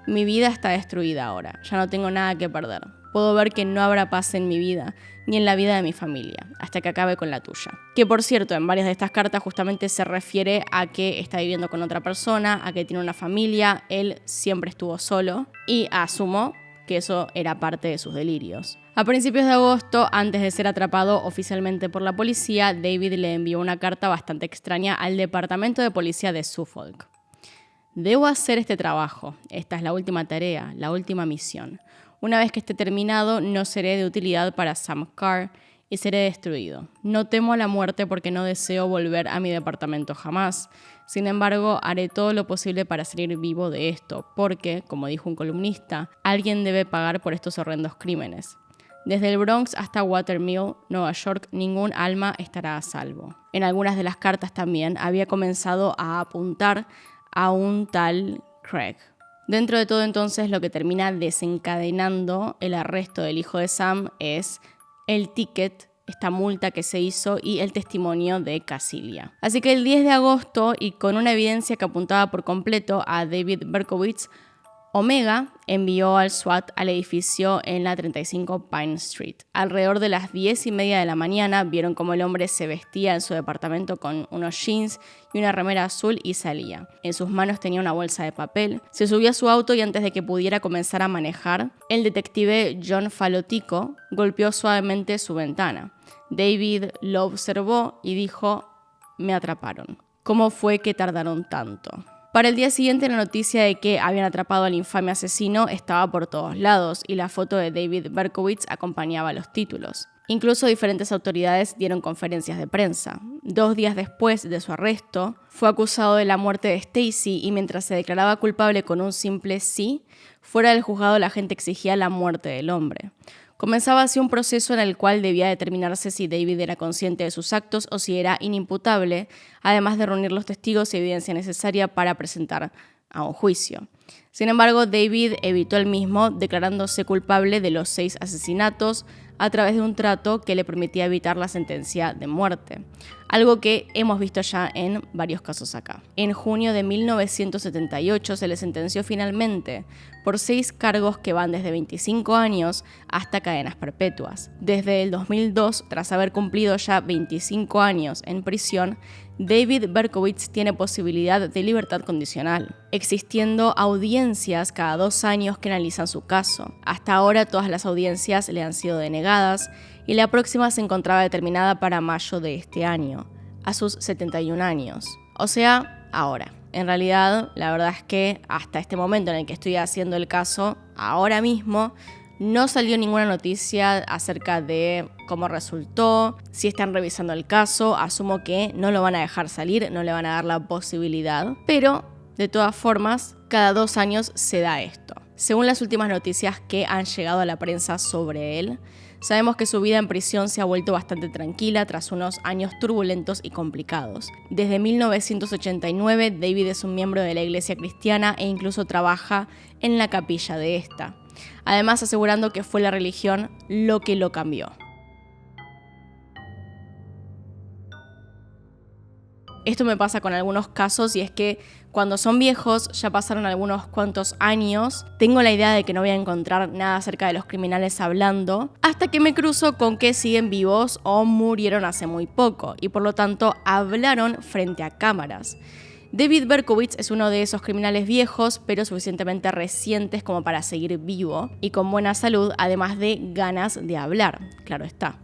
Mi vida está destruida ahora. Ya no tengo nada que perder. Puedo ver que no habrá paz en mi vida, ni en la vida de mi familia, hasta que acabe con la tuya. Que por cierto, en varias de estas cartas justamente se refiere a que está viviendo con otra persona, a que tiene una familia, él siempre estuvo solo, y asumo que eso era parte de sus delirios. A principios de agosto, antes de ser atrapado oficialmente por la policía, David le envió una carta bastante extraña al departamento de policía de Suffolk. Debo hacer este trabajo. Esta es la última tarea, la última misión. Una vez que esté terminado, no seré de utilidad para Sam Carr y seré destruido. No temo a la muerte porque no deseo volver a mi departamento jamás. Sin embargo, haré todo lo posible para salir vivo de esto, porque, como dijo un columnista, alguien debe pagar por estos horrendos crímenes. Desde el Bronx hasta Watermill, Nueva York, ningún alma estará a salvo. En algunas de las cartas también había comenzado a apuntar a un tal Craig. Dentro de todo entonces lo que termina desencadenando el arresto del hijo de Sam es el ticket, esta multa que se hizo y el testimonio de Casilia. Así que el 10 de agosto y con una evidencia que apuntaba por completo a David Berkowitz, Omega envió al SWAT al edificio en la 35 Pine Street. Alrededor de las 10:30 de la mañana vieron cómo el hombre se vestía en su departamento con unos jeans y una remera azul y salía. En sus manos tenía una bolsa de papel. Se subió a su auto y antes de que pudiera comenzar a manejar, el detective John Falotico golpeó suavemente su ventana. David lo observó y dijo: me atraparon. ¿Cómo fue que tardaron tanto? Para el día siguiente, la noticia de que habían atrapado al infame asesino estaba por todos lados y la foto de David Berkowitz acompañaba los títulos. Incluso diferentes autoridades dieron conferencias de prensa. 2 días después de su arresto, fue acusado de la muerte de Stacy y mientras se declaraba culpable con un simple sí, fuera del juzgado la gente exigía la muerte del hombre. Comenzaba así un proceso en el cual debía determinarse si David era consciente de sus actos o si era inimputable, además de reunir los testigos y evidencia necesaria para presentar a un juicio. Sin embargo, David evitó el mismo, declarándose culpable de los 6 asesinatos a través de un trato que le permitía evitar la sentencia de muerte, algo que hemos visto ya en varios casos acá. En junio de 1978 se le sentenció finalmente por 6 cargos que van desde 25 años hasta cadenas perpetuas. Desde el 2002, tras haber cumplido ya 25 años en prisión, David Berkowitz tiene posibilidad de libertad condicional, existiendo audiencias cada 2 años que analizan su caso. Hasta ahora todas las audiencias le han sido denegadas y la próxima se encontraba determinada para mayo de este año, a sus 71 años. O sea, ahora. En realidad, la verdad es que hasta este momento en el que estoy haciendo el caso, ahora mismo, no salió ninguna noticia acerca de cómo resultó, si están revisando el caso. Asumo que no lo van a dejar salir, no le van a dar la posibilidad, pero de todas formas, cada 2 años se da esto. Según las últimas noticias que han llegado a la prensa sobre él, sabemos que su vida en prisión se ha vuelto bastante tranquila tras unos años turbulentos y complicados. Desde 1989, David es un miembro de la Iglesia Cristiana e incluso trabaja en la capilla de esta, además asegurando que fue la religión lo que lo cambió. Esto me pasa con algunos casos y es que cuando son viejos, ya pasaron algunos cuantos años, tengo la idea de que no voy a encontrar nada acerca de los criminales hablando, hasta que me cruzo con que siguen vivos o murieron hace muy poco y por lo tanto hablaron frente a cámaras. David Berkowitz es uno de esos criminales viejos, pero suficientemente recientes como para seguir vivo y con buena salud, además de ganas de hablar, claro está.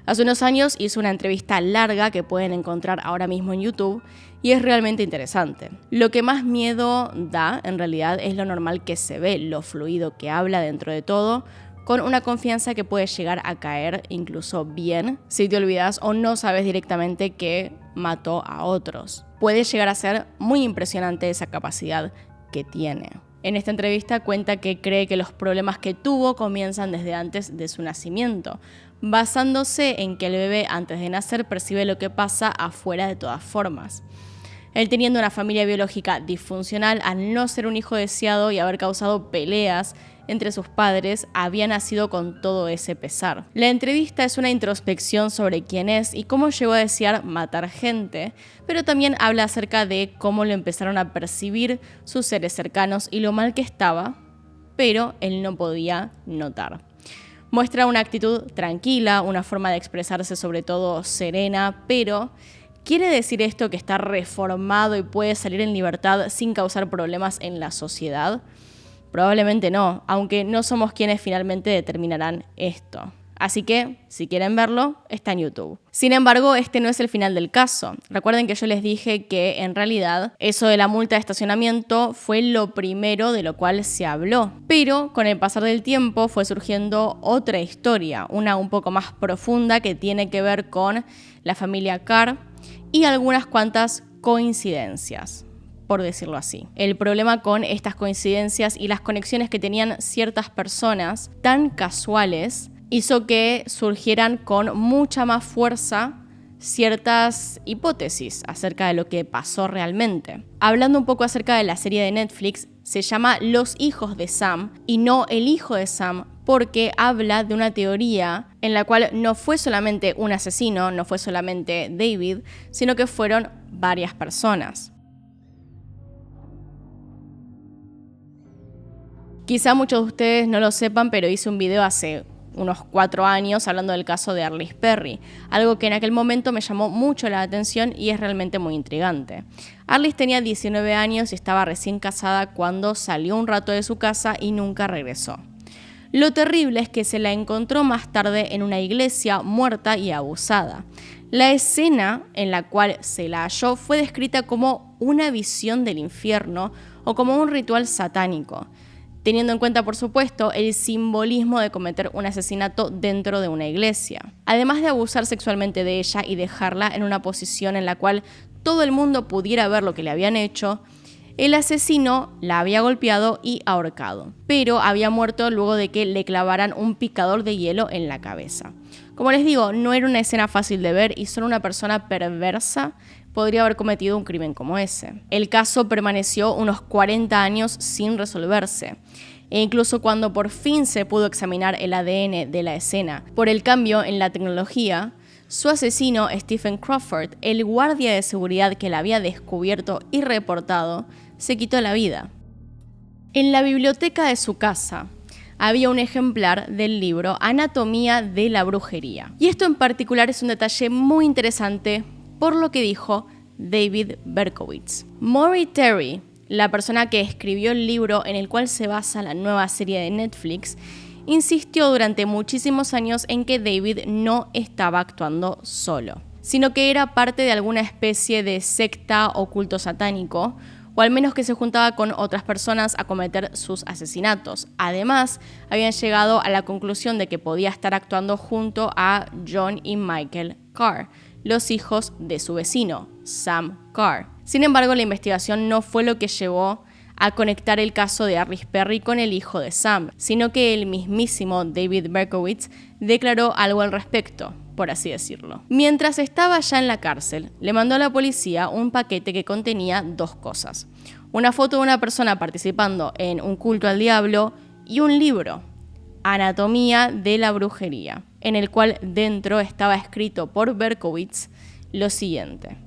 Hace unos años hizo una entrevista larga que pueden encontrar ahora mismo en YouTube y es realmente interesante. Lo que más miedo da, en realidad, es lo normal que se ve, lo fluido que habla dentro de todo, con una confianza que puede llegar a caer incluso bien si te olvidas o no sabes directamente que mató a otros. puede llegar a ser muy impresionante esa capacidad que tiene. En esta entrevista cuenta que cree que los problemas que tuvo comienzan desde antes de su nacimiento, basándose en que el bebé antes de nacer percibe lo que pasa afuera de todas formas. Él, teniendo una familia biológica disfuncional, al no ser un hijo deseado y haber causado peleas entre sus padres, había nacido con todo ese pesar. La entrevista es una introspección sobre quién es y cómo llegó a desear matar gente, pero también habla acerca de cómo lo empezaron a percibir sus seres cercanos y lo mal que estaba, pero él no podía notar. Muestra una actitud tranquila, una forma de expresarse sobre todo serena, pero ¿quiere decir esto que está reformado y puede salir en libertad sin causar problemas en la sociedad? Probablemente no, aunque no somos quienes finalmente determinarán esto. Así que, si quieren verlo, está en YouTube. Sin embargo, este no es el final del caso. Recuerden que yo les dije que, en realidad, eso de la multa de estacionamiento fue lo primero de lo cual se habló. Pero, con el pasar del tiempo, fue surgiendo otra historia, una un poco más profunda que tiene que ver con la familia Carr y algunas cuantas coincidencias, por decirlo así. El problema con estas coincidencias y las conexiones que tenían ciertas personas tan casuales hizo que surgieran con mucha más fuerza ciertas hipótesis acerca de lo que pasó realmente. Hablando un poco acerca de la serie de Netflix, se llama Los hijos de Sam y no El hijo de Sam, porque habla de una teoría en la cual no fue solamente un asesino, no fue solamente David, sino que fueron varias personas. Quizá muchos de ustedes no lo sepan, pero hice un video hace unos 4 años hablando del caso de Arliss Perry, algo que en aquel momento me llamó mucho la atención y es realmente muy intrigante. Arliss tenía 19 años y estaba recién casada cuando salió un rato de su casa y nunca regresó. Lo terrible es que se la encontró más tarde en una iglesia muerta y abusada. La escena en la cual se la halló fue descrita como una visión del infierno o como un ritual satánico, teniendo en cuenta, por supuesto, el simbolismo de cometer un asesinato dentro de una iglesia. Además de abusar sexualmente de ella y dejarla en una posición en la cual todo el mundo pudiera ver lo que le habían hecho, el asesino la había golpeado y ahorcado, pero había muerto luego de que le clavaran un picador de hielo en la cabeza. Como les digo, no era una escena fácil de ver y solo una persona perversa podría haber cometido un crimen como ese. El caso permaneció unos 40 años sin resolverse, e incluso cuando por fin se pudo examinar el ADN de la escena por el cambio en la tecnología, su asesino, Stephen Crawford, el guardia de seguridad que la había descubierto y reportado, se quitó la vida. En la biblioteca de su casa había un ejemplar del libro Anatomía de la brujería. Y esto en particular es un detalle muy interesante por lo que dijo David Berkowitz. Maury Terry, la persona que escribió el libro en el cual se basa la nueva serie de Netflix, insistió durante muchísimos años en que David no estaba actuando solo, sino que era parte de alguna especie de secta o culto satánico, o al menos que se juntaba con otras personas a cometer sus asesinatos. Además, habían llegado a la conclusión de que podía estar actuando junto a John y Michael Carr, los hijos de su vecino, Sam Carr. Sin embargo, la investigación no fue lo que llevó a conectar el caso de Arliss Perry con el hijo de Sam, sino que el mismísimo David Berkowitz declaró algo al respecto, por así decirlo. Mientras estaba ya en la cárcel, le mandó a la policía un paquete que contenía 2 cosas: una foto de una persona participando en un culto al diablo y un libro, Anatomía de la brujería, en el cual dentro estaba escrito por Berkowitz lo siguiente: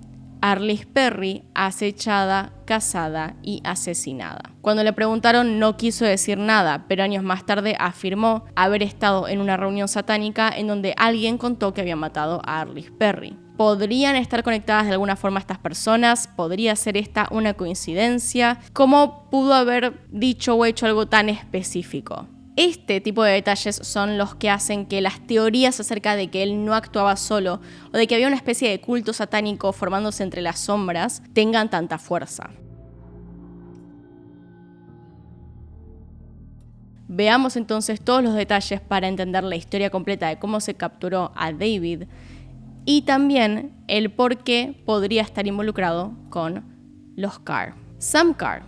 Arliss Perry acechada, casada y asesinada. Cuando le preguntaron no quiso decir nada, pero años más tarde afirmó haber estado en una reunión satánica en donde alguien contó que había matado a Arliss Perry. ¿Podrían estar conectadas de alguna forma estas personas? ¿Podría ser esta una coincidencia? ¿Cómo pudo haber dicho o hecho algo tan específico? Este tipo de detalles son los que hacen que las teorías acerca de que él no actuaba solo o de que había una especie de culto satánico formándose entre las sombras tengan tanta fuerza. Veamos entonces todos los detalles para entender la historia completa de cómo se capturó a David y también el por qué podría estar involucrado con los Carr. Sam Carr.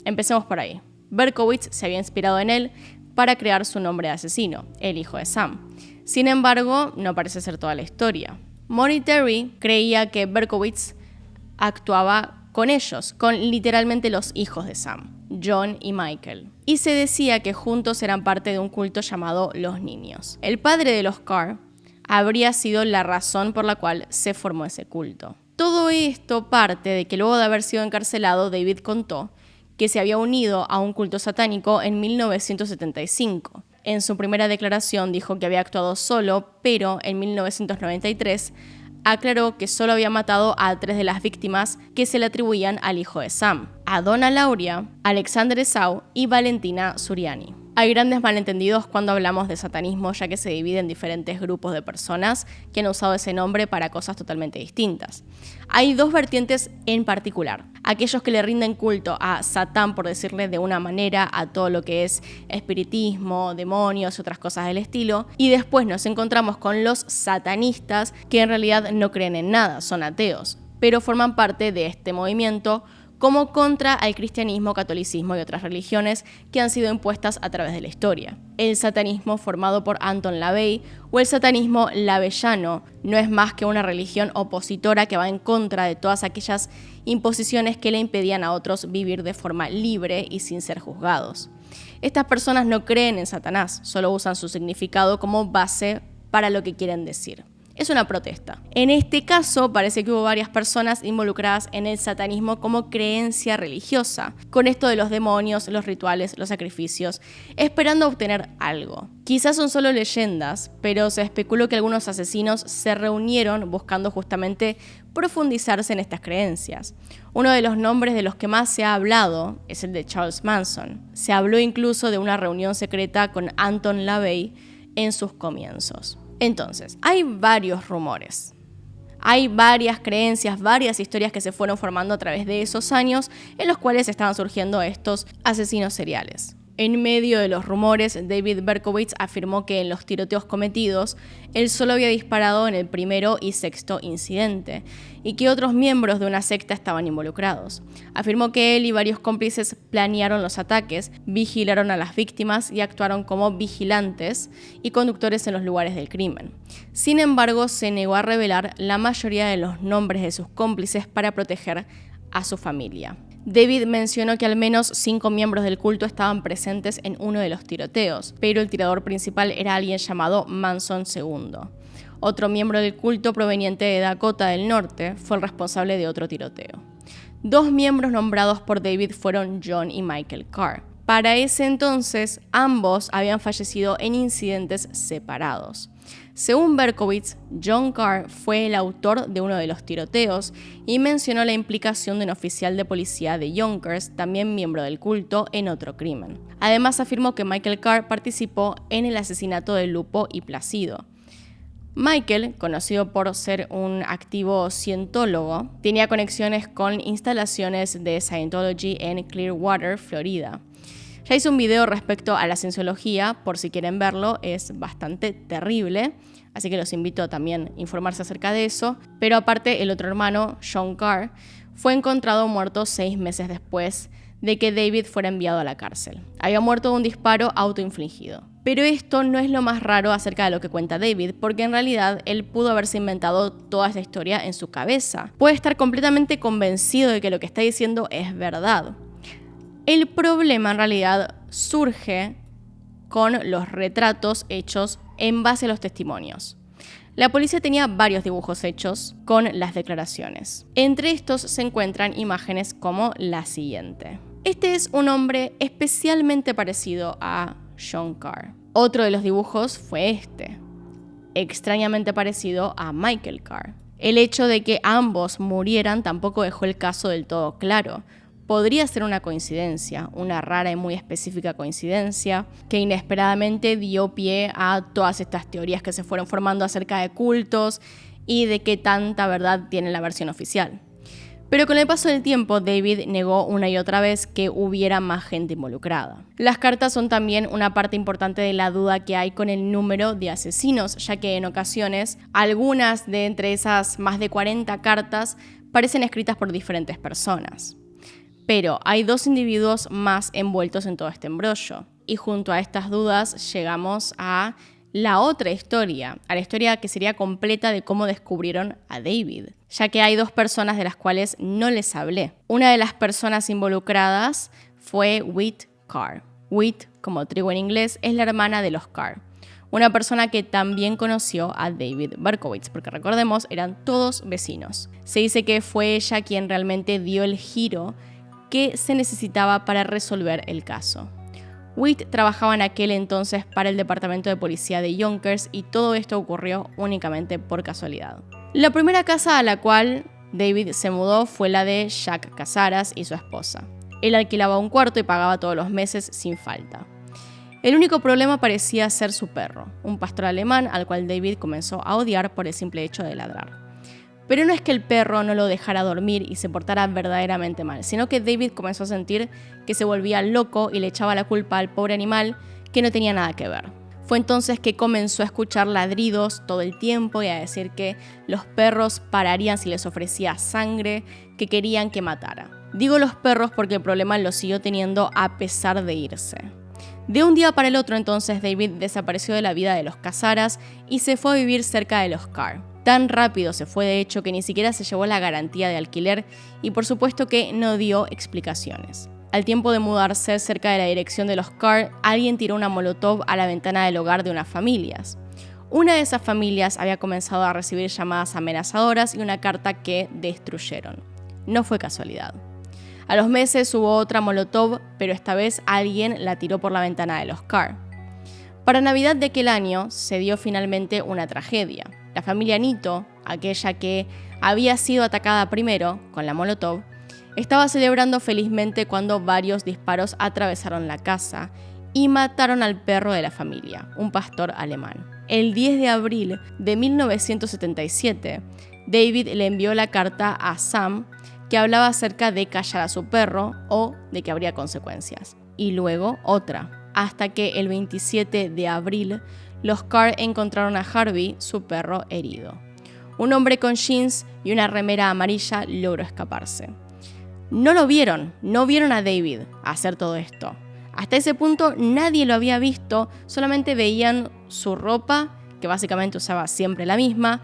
Empecemos por ahí. Berkowitz se había inspirado en él para crear su nombre de asesino, el hijo de Sam. Sin embargo, no parece ser toda la historia. Maury Terry creía que Berkowitz actuaba con ellos, con literalmente los hijos de Sam, John y Michael. Y se decía que juntos eran parte de un culto llamado Los Niños. El padre de los Carr habría sido la razón por la cual se formó ese culto. Todo esto parte de que luego de haber sido encarcelado, David contó que se había unido a un culto satánico en 1975. En su primera declaración dijo que había actuado solo, pero en 1993 aclaró que solo había matado a 3 de las víctimas que se le atribuían al hijo de Sam, a Donna Lauria, Alexander Esau y Valentina Suriani. Hay grandes malentendidos cuando hablamos de satanismo, ya que se divide en diferentes grupos de personas que han usado ese nombre para cosas totalmente distintas. Hay 2 vertientes en particular: aquellos que le rinden culto a Satán, por decirle de una manera, a todo lo que es espiritismo, demonios y otras cosas del estilo, y después nos encontramos con los satanistas, que en realidad no creen en nada, son ateos, pero forman parte de este movimiento como contra al cristianismo, catolicismo y otras religiones que han sido impuestas a través de la historia. El satanismo formado por Anton LaVey o el satanismo laveyano no es más que una religión opositora que va en contra de todas aquellas imposiciones que le impedían a otros vivir de forma libre y sin ser juzgados. Estas personas no creen en Satanás, solo usan su significado como base para lo que quieren decir. Es una protesta. En este caso, parece que hubo varias personas involucradas en el satanismo como creencia religiosa, con esto de los demonios, los rituales, los sacrificios, esperando obtener algo. Quizás son solo leyendas, pero se especuló que algunos asesinos se reunieron buscando justamente profundizarse en estas creencias. Uno de los nombres de los que más se ha hablado es el de Charles Manson. Se habló incluso de una reunión secreta con Anton LaVey en sus comienzos. Entonces, hay varios rumores, hay varias creencias, varias historias que se fueron formando a través de esos años en los cuales estaban surgiendo estos asesinos seriales. En medio de los rumores, David Berkowitz afirmó que en los tiroteos cometidos, él solo había disparado en el primero y sexto incidente, y que otros miembros de una secta estaban involucrados. Afirmó que él y varios cómplices planearon los ataques, vigilaron a las víctimas y actuaron como vigilantes y conductores en los lugares del crimen. Sin embargo, se negó a revelar la mayoría de los nombres de sus cómplices para proteger a su familia. David mencionó que al menos 5 miembros del culto estaban presentes en uno de los tiroteos, pero el tirador principal era alguien llamado Manson II. Otro miembro del culto proveniente de Dakota del Norte fue el responsable de otro tiroteo. 2 miembros nombrados por David fueron John y Michael Carr. Para ese entonces, ambos habían fallecido en incidentes separados. Según Berkowitz, John Carr fue el autor de uno de los tiroteos y mencionó la implicación de un oficial de policía de Yonkers, también miembro del culto, en otro crimen. Además, afirmó que Michael Carr participó en el asesinato de Lupo y Placido. Michael, conocido por ser un activo cientólogo, tenía conexiones con instalaciones de Scientology en Clearwater, Florida. Ya hice un video respecto a la cienciología, por si quieren verlo, es bastante terrible, así que los invito a también informarse acerca de eso. Pero aparte, el otro hermano, John Carr, fue encontrado muerto 6 meses después de que David fuera enviado a la cárcel. Había muerto de un disparo autoinfligido. Pero esto no es lo más raro acerca de lo que cuenta David, porque en realidad él pudo haberse inventado toda esta historia en su cabeza. Puede estar completamente convencido de que lo que está diciendo es verdad. El problema en realidad surge con los retratos hechos en base a los testimonios. La policía tenía varios dibujos hechos con las declaraciones. Entre estos se encuentran imágenes como la siguiente. Este es un hombre especialmente parecido a John Carr. Otro de los dibujos fue este, extrañamente parecido a Michael Carr. El hecho de que ambos murieran tampoco dejó el caso del todo claro. Podría ser una coincidencia, una rara y muy específica coincidencia, que inesperadamente dio pie a todas estas teorías que se fueron formando acerca de cultos y de qué tanta verdad tiene la versión oficial. Pero con el paso del tiempo, David negó una y otra vez que hubiera más gente involucrada. Las cartas son también una parte importante de la duda que hay con el número de asesinos, ya que en ocasiones algunas de entre esas más de 40 cartas parecen escritas por diferentes personas. Pero hay 2 individuos más envueltos en todo este embrollo. Y junto a estas dudas llegamos a la otra historia, a la historia que sería completa de cómo descubrieron a David, ya que hay 2 personas de las cuales no les hablé. Una de las personas involucradas fue Whit Carr. Whit, como trigo en inglés, es la hermana de los Carr, una persona que también conoció a David Berkowitz, porque recordemos, eran todos vecinos. Se dice que fue ella quien realmente dio el giro que se necesitaba para resolver el caso. Whit trabajaba en aquel entonces para el departamento de policía de Yonkers y todo esto ocurrió únicamente por casualidad. La primera casa a la cual David se mudó fue la de Jack Cazaras y su esposa. Él alquilaba un cuarto y pagaba todos los meses sin falta. El único problema parecía ser su perro, un pastor alemán al cual David comenzó a odiar por el simple hecho de ladrar. Pero no es que el perro no lo dejara dormir y se portara verdaderamente mal, sino que David comenzó a sentir que se volvía loco y le echaba la culpa al pobre animal que no tenía nada que ver. Fue entonces que comenzó a escuchar ladridos todo el tiempo y a decir que los perros pararían si les ofrecía sangre, que querían que matara. Digo los perros porque el problema lo siguió teniendo a pesar de irse. De un día para el otro entonces David desapareció de la vida de los Cazaras y se fue a vivir cerca de los Carr. Tan rápido se fue de hecho que ni siquiera se llevó la garantía de alquiler y por supuesto que no dio explicaciones. Al tiempo de mudarse cerca de la dirección de los Carr, alguien tiró una molotov a la ventana del hogar de unas familias. Una de esas familias había comenzado a recibir llamadas amenazadoras y una carta que destruyeron. No fue casualidad. A los meses hubo otra molotov, pero esta vez alguien la tiró por la ventana de los Carr. Para Navidad de aquel año se dio finalmente una tragedia. La familia Nito, aquella que había sido atacada primero con la molotov, estaba celebrando felizmente cuando varios disparos atravesaron la casa y mataron al perro de la familia, un pastor alemán. El 10 de abril de 1977, David le envió la carta a Sam que hablaba acerca de callar a su perro o de que habría consecuencias. Y luego otra, hasta que el 27 de abril los Carr encontraron a Harvey, su perro, herido. Un hombre con jeans y una remera amarilla logró escaparse. No vieron a David hacer todo esto. Hasta ese punto nadie lo había visto, solamente veían su ropa, que básicamente usaba siempre la misma,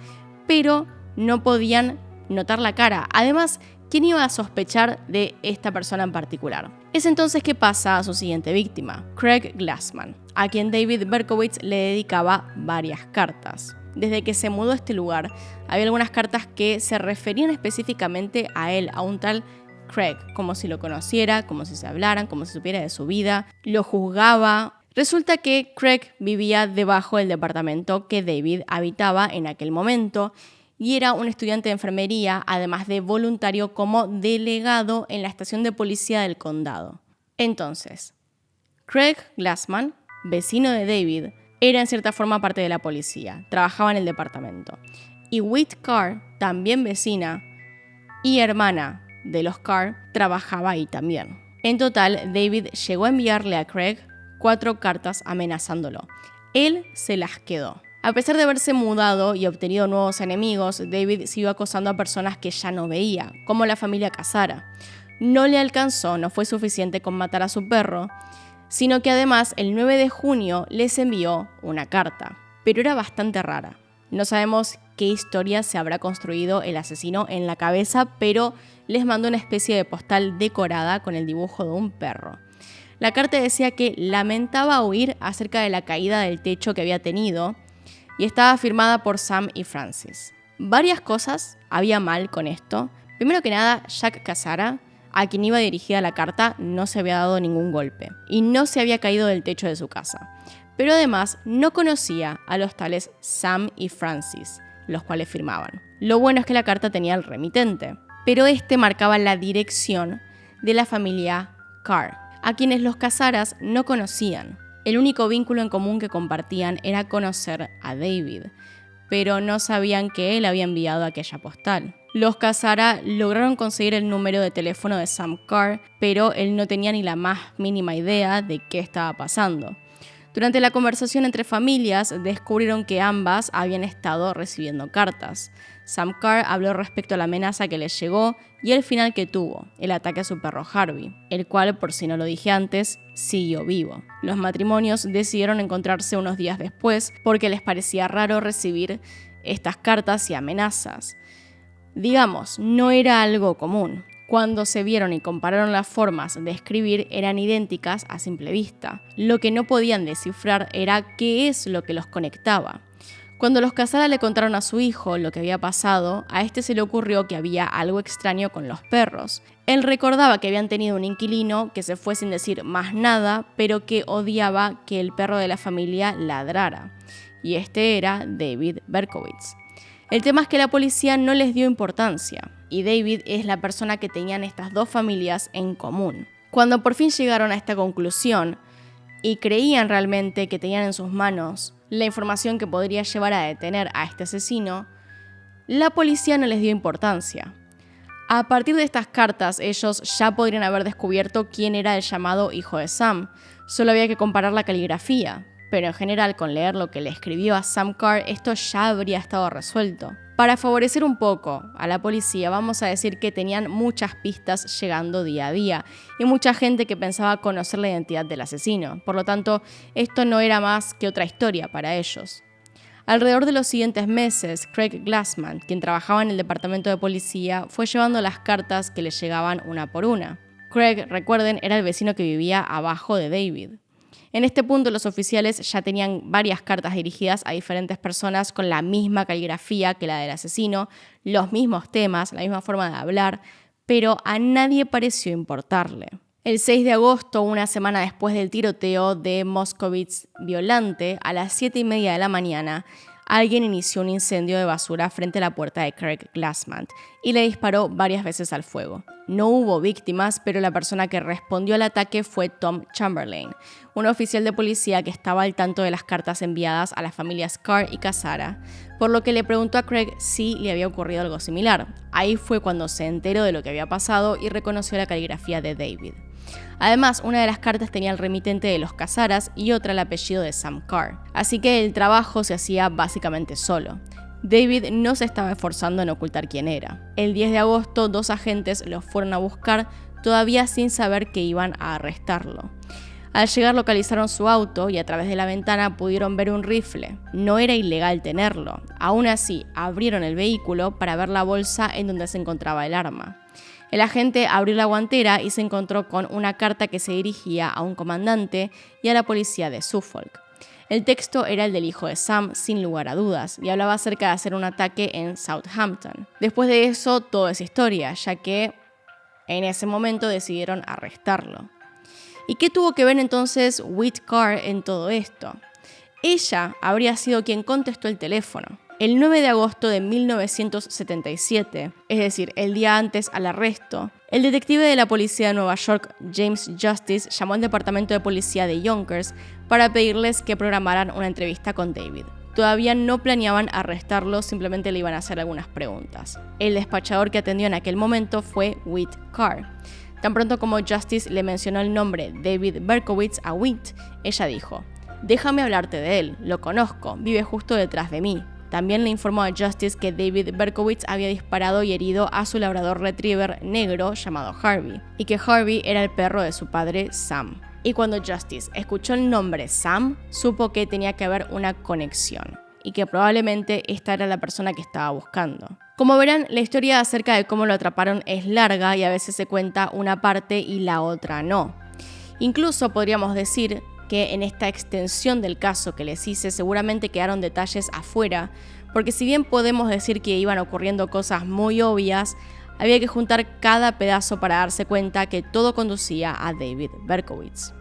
pero no podían notar la cara. Además, ¿quién iba a sospechar de esta persona en particular? Es entonces que pasa a su siguiente víctima, Craig Glassman, a quien David Berkowitz le dedicaba varias cartas. Desde que se mudó a este lugar, había algunas cartas que se referían específicamente a él, a un tal Craig, como si lo conociera, como si se hablaran, como si supiera de su vida, lo juzgaba. Resulta que Craig vivía debajo del departamento que David habitaba en aquel momento y era un estudiante de enfermería, además de voluntario como delegado en la estación de policía del condado. Entonces, Craig Glassman, vecino de David, era en cierta forma parte de la policía, trabajaba en el departamento. Y Whit Carr, también vecina y hermana de los Carr, trabajaba ahí también. En total, David llegó a enviarle a Craig 4 cartas amenazándolo. Él se las quedó. A pesar de haberse mudado y obtenido nuevos enemigos, David siguió acosando a personas que ya no veía, como la familia Casara. No le alcanzó, no fue suficiente con matar a su perro, sino que además el 9 de junio les envió una carta. Pero era bastante rara. No sabemos qué historia se habrá construido el asesino en la cabeza, pero les mandó una especie de postal decorada con el dibujo de un perro. La carta decía que lamentaba oír acerca de la caída del techo que había tenido y estaba firmada por Sam y Francis. Varias cosas había mal con esto. Primero que nada, Jack Casara, a quien iba dirigida la carta, no se había dado ningún golpe y no se había caído del techo de su casa. Pero además no conocía a los tales Sam y Francis, los cuales firmaban. Lo bueno es que la carta tenía el remitente, pero este marcaba la dirección de la familia Carr, a quienes los Cazaras no conocían. El único vínculo en común que compartían era conocer a David, pero no sabían que él había enviado aquella postal. Los Cassara lograron conseguir el número de teléfono de Sam Carr, pero él no tenía ni la más mínima idea de qué estaba pasando. Durante la conversación entre familias, descubrieron que ambas habían estado recibiendo cartas. Sam Carr habló respecto a la amenaza que les llegó y el final que tuvo, el ataque a su perro Harvey, el cual, por si no lo dije antes, siguió vivo. Los matrimonios decidieron encontrarse unos días después porque les parecía raro recibir estas cartas y amenazas. Digamos, no era algo común. Cuando se vieron y compararon las formas de escribir, eran idénticas a simple vista. Lo que no podían descifrar era qué es lo que los conectaba. Cuando los Cassara le contaron a su hijo lo que había pasado, a este se le ocurrió que había algo extraño con los perros. Él recordaba que habían tenido un inquilino que se fue sin decir más nada, pero que odiaba que el perro de la familia ladrara. Y este era David Berkowitz. El tema es que la policía no les dio importancia, y David es la persona que tenían estas dos familias en común. Cuando por fin llegaron a esta conclusión, y creían realmente que tenían en sus manos la información que podría llevar a detener a este asesino, la policía no les dio importancia. A partir de estas cartas, ellos ya podrían haber descubierto quién era el llamado hijo de Sam. Solo había que comparar la caligrafía, pero en general, con leer lo que le escribió a Sam Carr, esto ya habría estado resuelto. Para favorecer un poco a la policía, vamos a decir que tenían muchas pistas llegando día a día y mucha gente que pensaba conocer la identidad del asesino. Por lo tanto, esto no era más que otra historia para ellos. Alrededor de los siguientes meses, Craig Glassman, quien trabajaba en el departamento de policía, fue llevando las cartas que le llegaban una por una. Craig, recuerden, era el vecino que vivía abajo de David. En este punto, los oficiales ya tenían varias cartas dirigidas a diferentes personas con la misma caligrafía que la del asesino, los mismos temas, la misma forma de hablar, pero a nadie pareció importarle. El 6 de agosto, una semana después del tiroteo de Moskowitz Violante, a las 7:30 de la mañana, alguien inició un incendio de basura frente a la puerta de Craig Glassman y le disparó varias veces al fuego. No hubo víctimas, pero la persona que respondió al ataque fue Tom Chamberlain, un oficial de policía que estaba al tanto de las cartas enviadas a las familias Carr y Cassara, por lo que le preguntó a Craig si le había ocurrido algo similar. Ahí fue cuando se enteró de lo que había pasado y reconoció la caligrafía de David. Además, una de las cartas tenía el remitente de los Cassaras y otra el apellido de Sam Carr, así que el trabajo se hacía básicamente solo. David no se estaba esforzando en ocultar quién era. El 10 de agosto, 2 agentes lo fueron a buscar, todavía sin saber que iban a arrestarlo. Al llegar localizaron su auto y a través de la ventana pudieron ver un rifle. No era ilegal tenerlo. Aún así, abrieron el vehículo para ver la bolsa en donde se encontraba el arma. El agente abrió la guantera y se encontró con una carta que se dirigía a un comandante y a la policía de Suffolk. El texto era el del hijo de Sam, sin lugar a dudas, y hablaba acerca de hacer un ataque en Southampton. Después de eso, todo es historia, ya que en ese momento decidieron arrestarlo. ¿Y qué tuvo que ver entonces Whit Carr en todo esto? Ella habría sido quien contestó el teléfono. El 9 de agosto de 1977, es decir, el día antes al arresto, el detective de la policía de Nueva York, James Justice, llamó al departamento de policía de Yonkers para pedirles que programaran una entrevista con David. Todavía no planeaban arrestarlo, simplemente le iban a hacer algunas preguntas. El despachador que atendió en aquel momento fue Whit Carr. Tan pronto como Justice le mencionó el nombre David Berkowitz a Whit, ella dijo: «Déjame hablarte de él, lo conozco, vive justo detrás de mí». También le informó a Justice que David Berkowitz había disparado y herido a su labrador retriever negro llamado Harvey, y que Harvey era el perro de su padre Sam. Y cuando Justice escuchó el nombre Sam, supo que tenía que haber una conexión, y que probablemente esta era la persona que estaba buscando. Como verán, la historia acerca de cómo lo atraparon es larga y a veces se cuenta una parte y la otra no. Incluso podríamos decir que en esta extensión del caso que les hice seguramente quedaron detalles afuera, porque si bien podemos decir que iban ocurriendo cosas muy obvias, había que juntar cada pedazo para darse cuenta que todo conducía a David Berkowitz.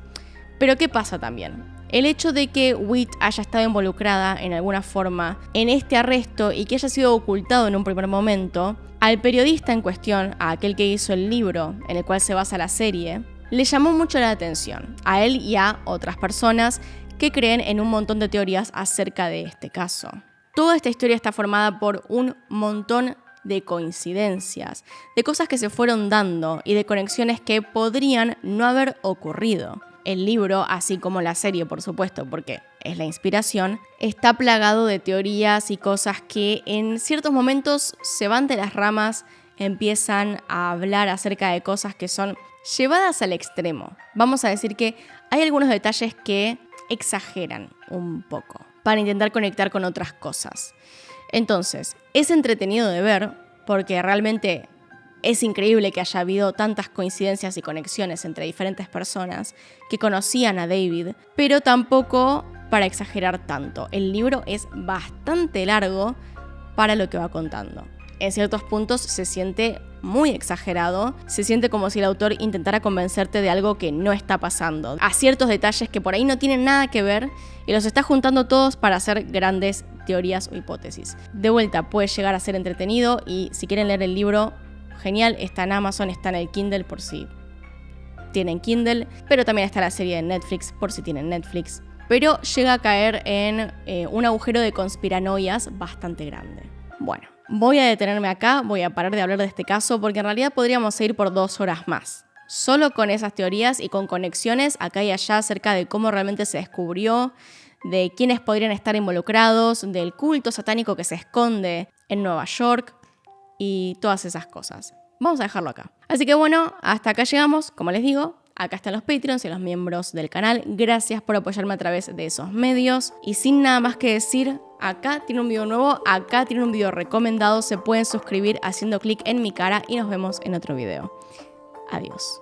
Pero ¿qué pasa también? El hecho de que Whit haya estado involucrada en alguna forma en este arresto y que haya sido ocultado en un primer momento, al periodista en cuestión, a aquel que hizo el libro en el cual se basa la serie, le llamó mucho la atención, a él y a otras personas que creen en un montón de teorías acerca de este caso. Toda esta historia está formada por un montón de coincidencias, de cosas que se fueron dando y de conexiones que podrían no haber ocurrido. El libro, así como la serie, por supuesto, porque es la inspiración, está plagado de teorías y cosas que en ciertos momentos se van de las ramas, empiezan a hablar acerca de cosas que son llevadas al extremo. Vamos a decir que hay algunos detalles que exageran un poco para intentar conectar con otras cosas. Entonces, es entretenido de ver porque realmente es increíble que haya habido tantas coincidencias y conexiones entre diferentes personas que conocían a David, pero tampoco para exagerar tanto. El libro es bastante largo para lo que va contando. En ciertos puntos se siente muy exagerado, se siente como si el autor intentara convencerte de algo que no está pasando, a ciertos detalles que por ahí no tienen nada que ver y los está juntando todos para hacer grandes teorías o hipótesis. De vuelta, puede llegar a ser entretenido y si quieren leer el libro, genial, está en Amazon, está en el Kindle por si tienen Kindle, pero también está la serie de Netflix por si tienen Netflix. Pero llega a caer en un agujero de conspiranoias bastante grande. Bueno, voy a detenerme acá, voy a parar de hablar de este caso porque en realidad podríamos seguir por 2 horas más. Solo con esas teorías y con conexiones acá y allá acerca de cómo realmente se descubrió, de quiénes podrían estar involucrados, del culto satánico que se esconde en Nueva York y todas esas cosas. Vamos a dejarlo acá. Así que bueno, hasta acá llegamos, como les digo. Acá están los Patreons y los miembros del canal. Gracias por apoyarme a través de esos medios. Y sin nada más que decir, acá tiene un video nuevo, acá tiene un video recomendado. Se pueden suscribir haciendo clic en mi cara y nos vemos en otro video. Adiós.